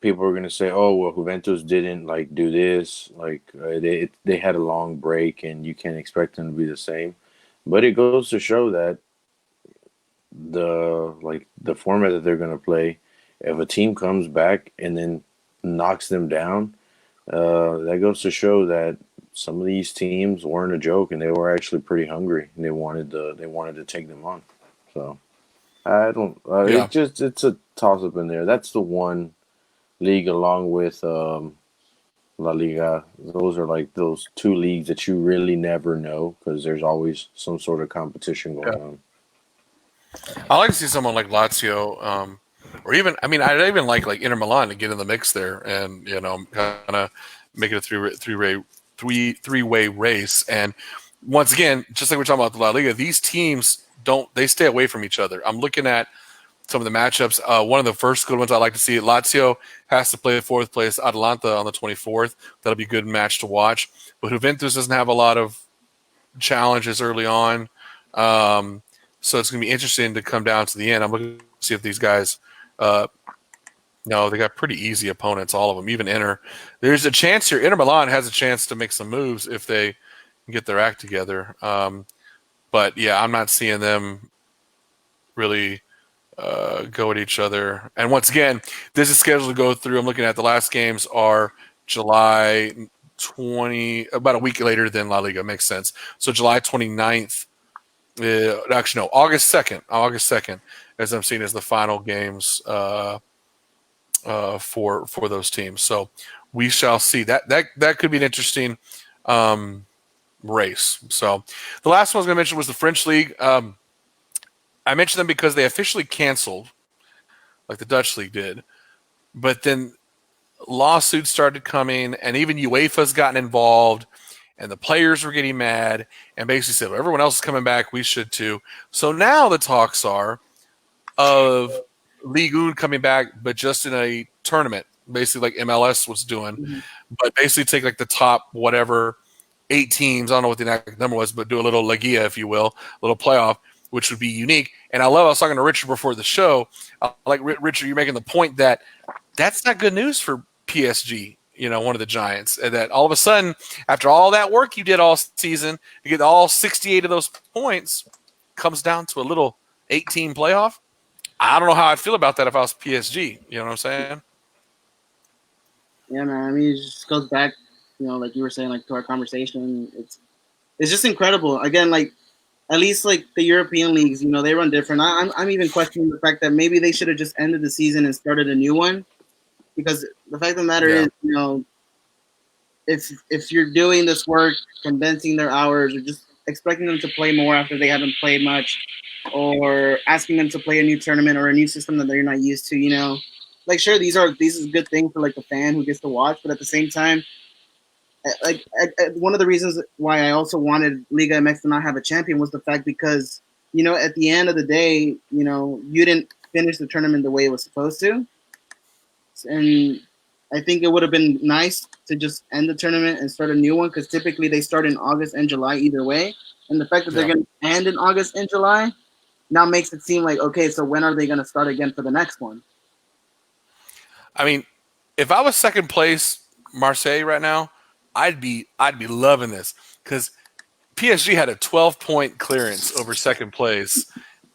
people are going to say, "Oh, well, Juventus didn't like do this. Like they had a long break, and you can't expect them to be the same." But it goes to show that the format that they're going to play, if a team comes back and then knocks them down, that goes to show that some of these teams weren't a joke, and they were actually pretty hungry, and they wanted to take them on. So I don't. Yeah. It's a toss up in there. That's the one league along with La Liga. Those are like those two leagues that you really never know because there's always some sort of competition going on. I like to see someone like Lazio, or even I'd even like Inter Milan to get in the mix there, and kind of make it a three-way race. And once again, just like we're talking about the La Liga, these teams they stay away from each other. I'm looking at some of the matchups. One of the first good ones I like to see, Lazio has to play fourth place Atalanta on the 24th. That'll be a good match to watch. But Juventus doesn't have a lot of challenges early on. So it's going to be interesting to come down to the end. I'm looking to see if these guys, they got pretty easy opponents, all of them, even Inter. There's a chance here. Inter Milan has a chance to make some moves if they get their act together. But, yeah, I'm not seeing them really go at each other. And once again, this is scheduled to go through. I'm looking at the last games are July 20, about a week later than La Liga. Makes sense. So July 29th. Actually, no, August 2nd. August 2nd, as I'm seeing as the final games for those teams. So we shall see. That could be an interesting race. So the last one I was going to mention was the French League. I mentioned them because they officially canceled, like the Dutch League did. But then lawsuits started coming, and even UEFA's gotten involved. And the players were getting mad and basically said, well, everyone else is coming back, we should too. So now the talks are of Ligue 1 coming back, but just in a tournament, basically like MLS was doing. But basically take like the top whatever 8 teams, I don't know what the exact number was, but do a little Ligia, if you will, a little playoff, which would be unique. And I was talking to Richard before the show. Like, Richard, you're making the point that that's not good news for PSG. One of the giants, and that all of a sudden, after all that work you did all season, you get all 68 of those points, comes down to a little 8-team playoff. I don't know how I'd feel about that if I was PSG. You know what I'm saying? Yeah, man. It just goes back, like you were saying, like to our conversation. It's just incredible. Again, like at least like the European leagues, they run different. I'm even questioning the fact that maybe they should have just ended the season and started a new one. Because the fact of the matter is, if you're doing this work, condensing their hours, or just expecting them to play more after they haven't played much, or asking them to play a new tournament or a new system that they're not used to, like sure, these is a good thing for like the fan who gets to watch, but at the same time, one of the reasons why I also wanted Liga MX to not have a champion was the fact because at the end of the day, you didn't finish the tournament the way it was supposed to, and I think it would have been nice to just end the tournament and start a new one because typically they start in August and July either way. And the fact that they're Yeah. going to end in August and July now makes it seem like, okay, so when are they going to start again for the next one? I mean, if I was second place Marseille right now, I'd be loving this because PSG had a 12-point clearance over second place,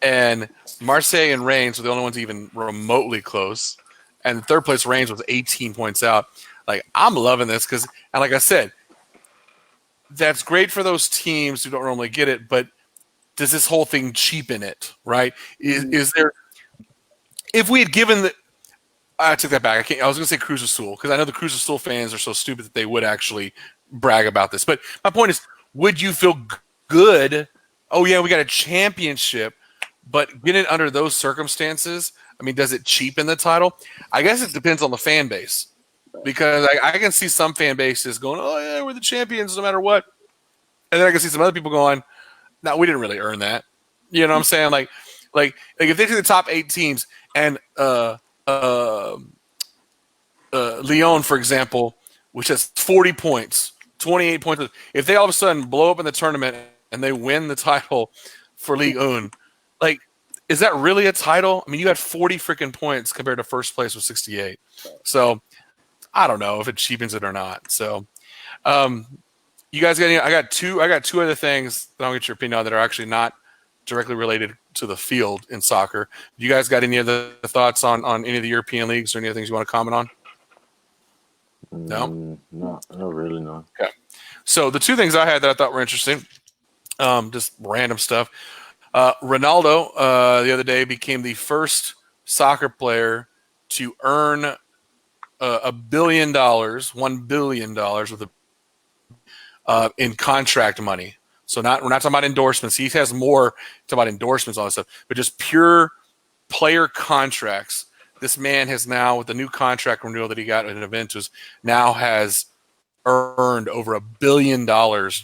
and Marseille and Reims were the only ones even remotely close. And third place Reims was 18 points out. Like, I'm loving this because, and like I said, that's great for those teams who don't normally get it, but does this whole thing cheapen it, right? Is there, if we had given the, I took that back. I was going to say Cruz Azul because I know the Cruz Azul fans are so stupid that they would actually brag about this. But my point is, would you feel good? Oh, yeah, we got a championship, but get it under those circumstances. I mean, does it cheapen the title? I guess it depends on the fan base because I can see some fan bases going, oh, yeah, we're the champions no matter what. And then I can see some other people going, no, we didn't really earn that. You know what I'm saying? Like if they take the top 8 teams and Lyon, for example, which has 40 points, 28 points, if they all of a sudden blow up in the tournament and they win the title for Ligue 1, like, is that really a title? I mean, you had 40 freaking points compared to first place with 68. So I don't know if it cheapens it or not. So you guys got any? I got two other things that I'll get your opinion on that are actually not directly related to the field in soccer. You guys got any other thoughts on any of the European leagues or any other things you want to comment on? No? Not really, no. Okay. So the two things I had that I thought were interesting, just random stuff. Ronaldo the other day became the first soccer player to earn $1 billion with in contract money. So we're not talking about endorsements. He has more talking about endorsements, all that stuff, but just pure player contracts. This man has now, with the new contract renewal that he got at Juventus, now has earned over $1 billion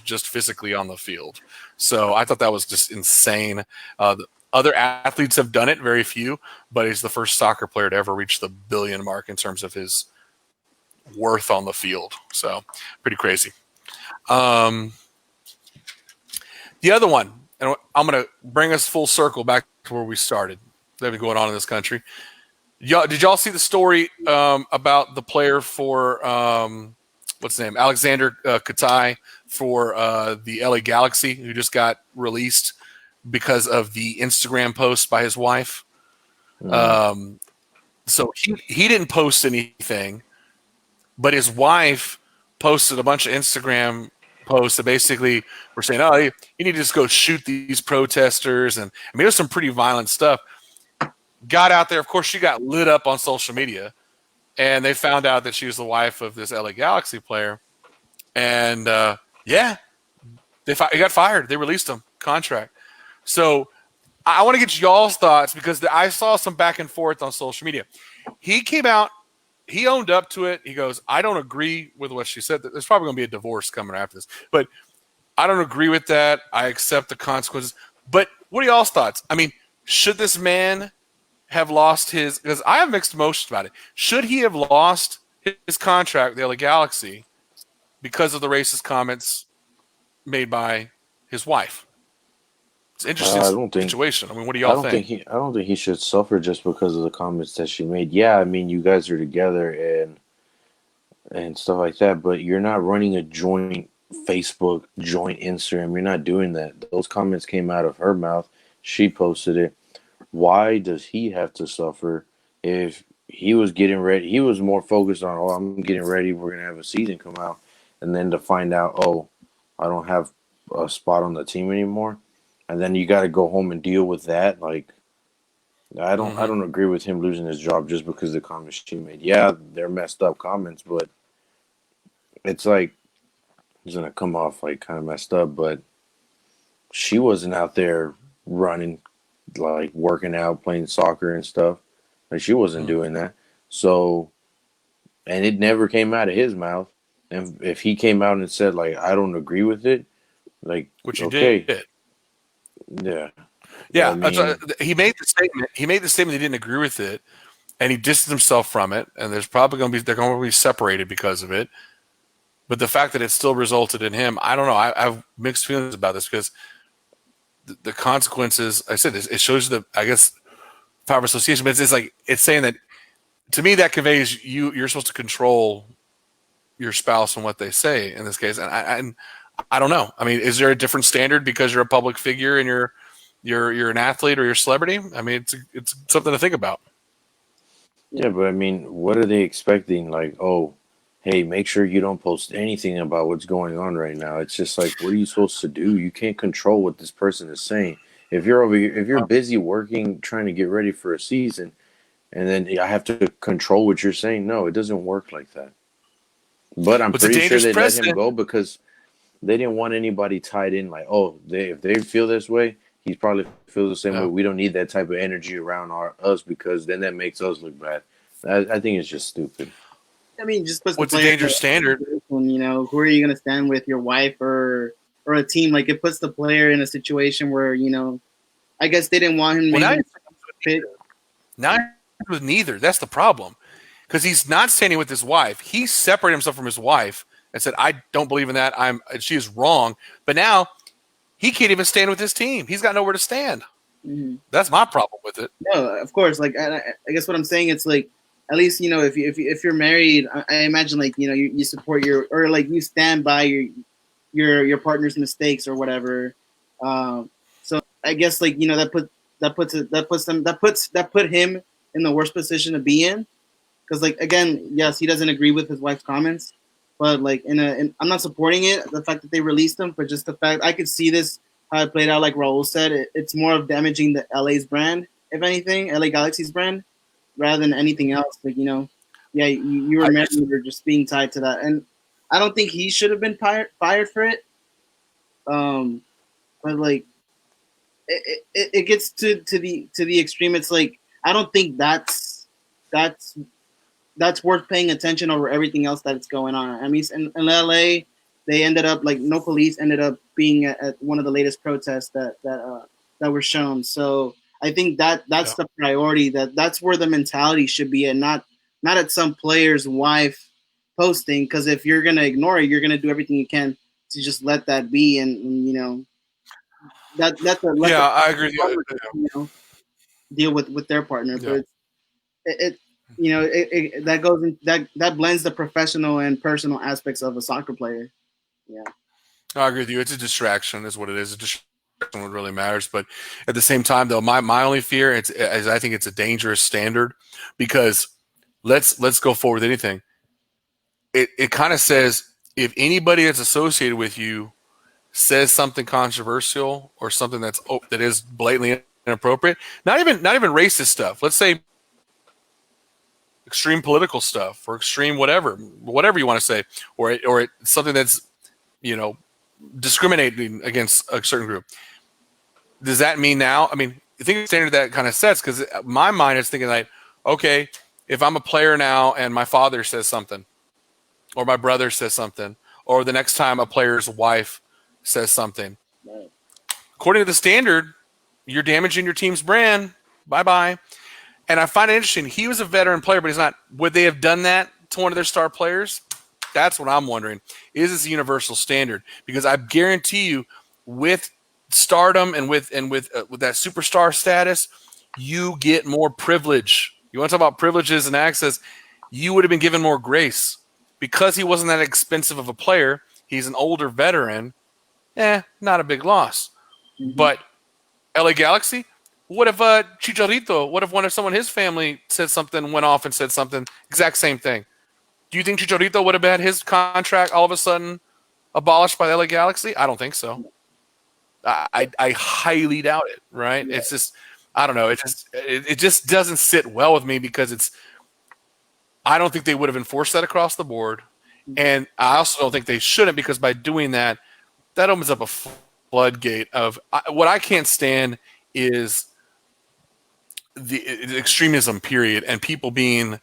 just physically on the field. So I thought that was just insane. Other athletes have done it, very few, but he's the first soccer player to ever reach the billion mark in terms of his worth on the field. So pretty crazy. The other one, and I'm going to bring us full circle back to where we started. That's been going on in this country. Did y'all see the story about the player for what's his name, Alexander Katai for the LA Galaxy, who just got released because of the Instagram post by his wife? So he didn't post anything, but his wife posted a bunch of Instagram posts that basically were saying, "Oh, you need to just go shoot these protesters," and I mean, it was some pretty violent stuff. Got out there, of course, she got lit up on social media, and they found out that she was the wife of this LA Galaxy player, and he got fired. They released him contract. So I want to get y'all's thoughts because I saw some back and forth on social media. He came out. He owned up to it. He goes, I don't agree with what she said. There's probably going to be a divorce coming after this. But I don't agree with that. I accept the consequences. But what are y'all's thoughts? I mean, should this man have lost his – because I have mixed emotions about it. Should he have lost his contract with the LA Galaxy because of the racist comments made by his wife? It's an interesting situation. I mean, what do y'all think? I don't think he should suffer just because of the comments that she made. Yeah, I mean, you guys are together and stuff like that, but you're not running a joint Facebook, joint Instagram. You're not doing that. Those comments came out of her mouth. She posted it. Why does he have to suffer if he was getting ready? He was more focused on, oh, I'm getting ready. We're going to have a season come out. And then to find out, oh, I don't have a spot on the team anymore. And then you got to go home and deal with that. Like, I don't agree with him losing his job just because of the comments she made. Yeah, they're messed up comments, but it's like he's gonna come off like kind of messed up. But she wasn't out there running, like working out, playing soccer and stuff. Like she wasn't doing that. So, and it never came out of his mouth. And if he came out and said like I don't agree with it, like which you did. Yeah. But I Yeah, mean, he made the statement. He made the statement he didn't agree with it, and he distanced himself from it. And there's probably going to be they're going to be separated because of it. But the fact that it still resulted in him, I don't know. I have mixed feelings about this because the consequences. I said it shows the I guess power of association, but it's like it's saying that to me that conveys you're supposed to control your spouse and what they say in this case, and I don't know. I mean, is there a different standard because you're a public figure and you're an athlete or you're a celebrity? I mean, it's something to think about. yeah, but I mean, what are they expecting? Like, oh, hey, make sure you don't post anything about what's going on right now. It's just like, what are you supposed to do? You can't control what this person is saying. If you're over here, if you're busy working, trying to get ready for a season, and then I have to control what you're saying, no, it doesn't work like that. But I'm It's a pretty sure dangerous they let him precedent. go because they didn't want anybody tied in. Like, oh, if they feel this way, he's probably feels the same way. Yeah. We don't need that type of energy around us because then that makes us look bad. I think it's just stupid. I mean, just puts the What's a player in dangerous standard? a situation, you know, who are you going to stand with, your wife or a team? Like, it puts the player in a situation where, you know, I guess they didn't want him Well, maybe to pick. now he's with neither. That's the problem because he's not standing with his wife. He separated himself from his wife and said, "I don't believe in that. She is wrong." But now he can't even stand with his team. He's got nowhere to stand. Mm-hmm. That's my problem with it. No, of course. Like, I guess what I'm saying, it's like, at least, you know, if you're married, I imagine, like, you know, you support or like you stand by your partner's mistakes or whatever. So I guess, like, you know, that put him in the worst position to be in, because, like, again, yes, he doesn't agree with his wife's comments, but like I'm not supporting it, the fact that they released him, but just the fact I could see this how it played out. Like Raul said, it's more of damaging the LA's brand, if anything, LA Galaxy's brand, rather than anything else. Like, you know, yeah, you were married, you were just being tied to that, and I don't think he should have been fired for it. But like it gets to the extreme. It's like I don't think that's worth paying attention over everything else that's going on. I mean, in LA, they ended up, like, no police ended up being at one of the latest protests that were shown. So I think that's the priority. That's where the mentality should be, and not at some player's wife posting. Because if you're gonna ignore it, you're gonna do everything you can to just let that be, and you know I agree. you know, deal with their partner. Yeah. But it you know that goes in, that blends the professional and personal aspects of a soccer player. Yeah. I agree with you. It's a distraction, is what it is. A distraction what really matters. But at the same time, though, my only fear is I think it's a dangerous standard because let's go forward with anything. It kind of says if anybody that's associated with you says something controversial or something that is blatantly inappropriate, not even racist stuff. Let's say extreme political stuff or extreme whatever you want to say, or something that's, you know, discriminating against a certain group. Does that mean now? I mean, I think the standard that kind of sets, because my mind is thinking like, okay, if I'm a player now and my father says something, or my brother says something, or the next time a player's wife says something, Right. according to the standard, you're damaging your team's brand. Bye bye. And I find it interesting. He was a veteran player, but he's not. Would they have done that to one of their star players? That's what I'm wondering. Is this a universal standard? Because I guarantee you, with stardom and with that superstar status, you get more privilege. You want to talk about privileges and access? You would have been given more grace because he wasn't that expensive of a player. He's an older veteran. Not a big loss. Mm-hmm. But LA Galaxy, what if Chicharito? What if someone in his family said something, went off and said something, exact same thing? Do you think Chicharito would have had his contract all of a sudden abolished by the LA Galaxy? I don't think so. I highly doubt it. Right? Yeah. It's just, I don't know. It just doesn't sit well with me because I don't think they would have enforced that across the board, and I also don't think they shouldn't, because by doing that, that opens up a floodgate of what I can't stand is the extremism, period, and people being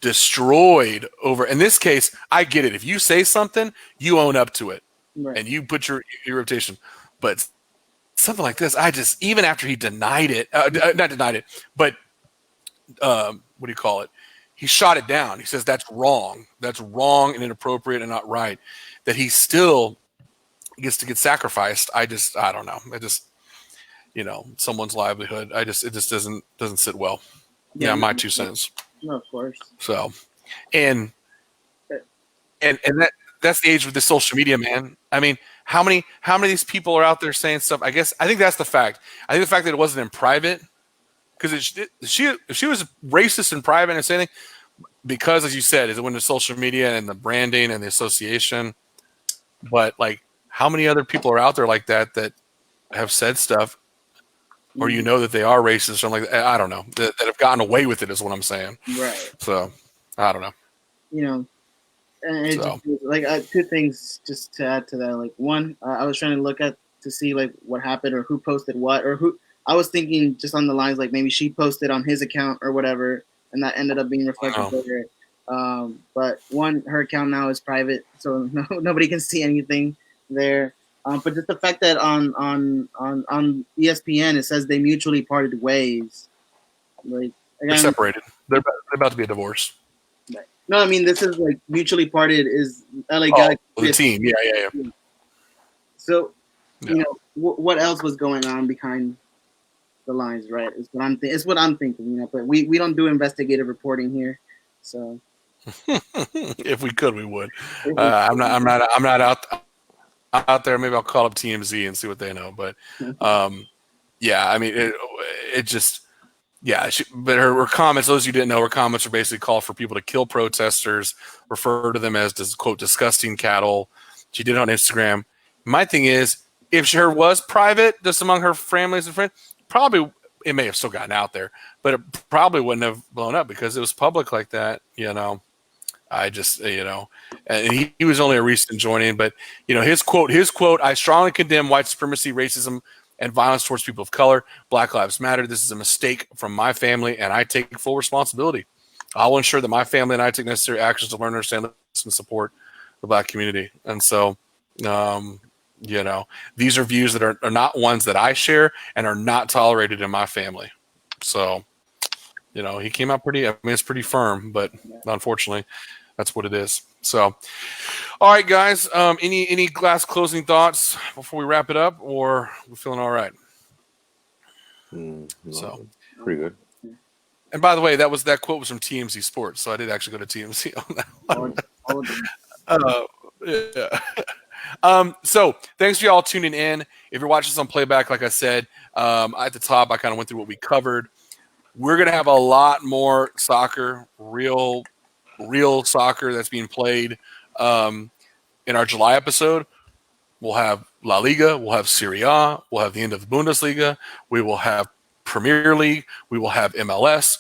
destroyed over. In this case, I get it. If you say something, you own up to it, Right. and you put your reputation. But something like this. I just, even after he denied it, not denied it, but what do you call it? He shot it down. He says that's wrong. That's wrong and inappropriate and not right. That he still gets to get sacrificed. I don't know. I just, someone's livelihood. It just doesn't sit well. Yeah, my 2 cents. No, of course. So, and that's the age of the social media, man. I mean, how many of these people are out there saying stuff? I think that's the fact. I think the fact that it wasn't in private, because if she was racist in private and saying, because as you said, is it when the social media and the branding and the association, but like how many other people are out there like that have said stuff, or that they are racist or something like that? I don't know, that have gotten away with it is what I'm saying. Right. So I don't know. And just, 2 things just to add to that. Like, one, I was trying to look to see like what happened or who posted what, or who. I was thinking just on the lines like maybe she posted on his account or whatever, and that ended up being reflected later. But one, her account now is private, so nobody can see anything there. But just the fact that on ESPN it says they mutually parted ways. Like, again, they're separated. They're about to be a divorce. Right. No, I mean this is like mutually parted is LA Galaxy. The team, yeah. So, what else was going on behind the lines, right? It's what I'm thinking, But we don't do investigative reporting here, so. If we could, we would. I'm not out there. Maybe I'll call up TMZ and see what they know. But yeah, I mean, it just. Yeah, but her comments, those of you who didn't know, her comments are basically call for people to kill protesters, refer to them as, quote, disgusting cattle. She did it on Instagram. My thing is, if she was private, just among her families and friends, probably it may have still gotten out there, but it probably wouldn't have blown up because it was public like that, I just, and he was only a recent joining, but, his quote, I strongly condemn white supremacy, racism, and violence towards people of color. Black Lives Matter. This is a mistake from my family, and I take full responsibility. I will ensure that my family and I take necessary actions to learn, understand, and support the Black community. And so, these are views that are not ones that I share and are not tolerated in my family. So, he came out it's pretty firm, but unfortunately, that's what it is. So, all right, guys. Any last closing thoughts before we wrap it up, or we're feeling all right? So pretty good. And by the way, that quote was from TMZ Sports, so I did actually go to TMZ on that one. Yeah. So thanks for y'all tuning in. If you're watching this on playback, like I said at the top, I kind of went through what we covered. We're gonna have a lot more soccer, real soccer that's being played in our July episode. We'll have La Liga, we'll have Serie A, we'll have the end of the Bundesliga, we will have Premier League, we will have MLS,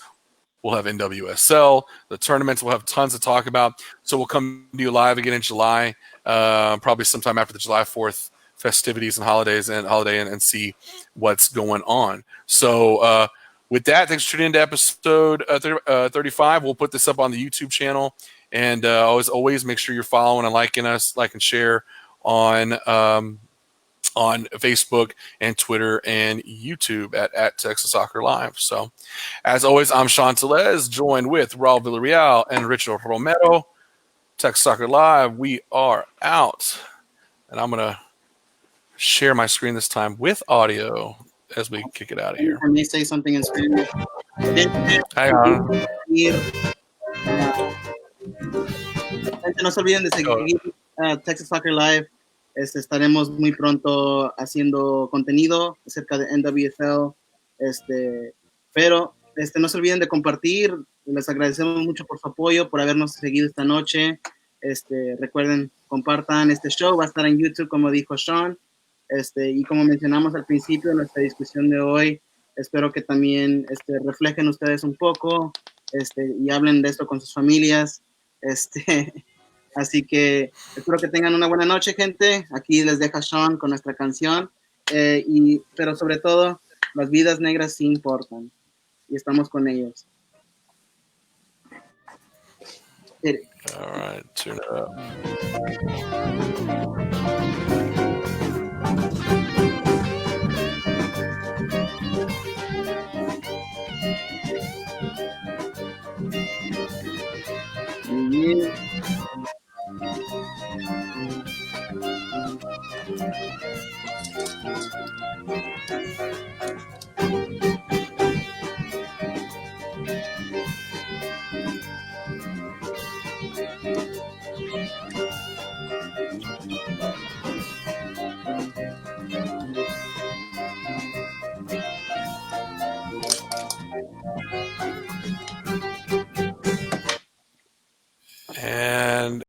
we'll have NWSL, the tournaments, we'll have tons to talk about. So we'll come to you live again in July, probably sometime after the July 4th festivities and holidays and see what's going on. So with that, thanks for tuning into episode 35. We'll put this up on the YouTube channel. And always make sure you're following and liking us, like and share on Facebook and Twitter and YouTube at Texas Soccer Live. So, as always, I'm Sean Telez, joined with Raul Villarreal and Richard Romero. Texas Soccer Live, we are out. And I'm going to share my screen this time with audio as we kick it out of here. I may say something in Spanish. Hang on. No se olviden de seguir Texas Soccer Live. Estaremos muy pronto haciendo contenido acerca de NWSL. Pero no se olviden de compartir. Les agradecemos mucho por su apoyo, por habernos seguido esta noche. Recuerden, compartan este show. Va a estar en YouTube, como dijo Sean. Y como mencionamos al principio de nuestra discusión de hoy, espero que también reflejen ustedes un poco y hablen de esto con sus familias. Así que espero que tengan una buena noche, gente. Aquí les deja Sean con nuestra canción. Pero sobre todo, las vidas negras sí importan. Y estamos con ellos. All right, turn it up. Yeah.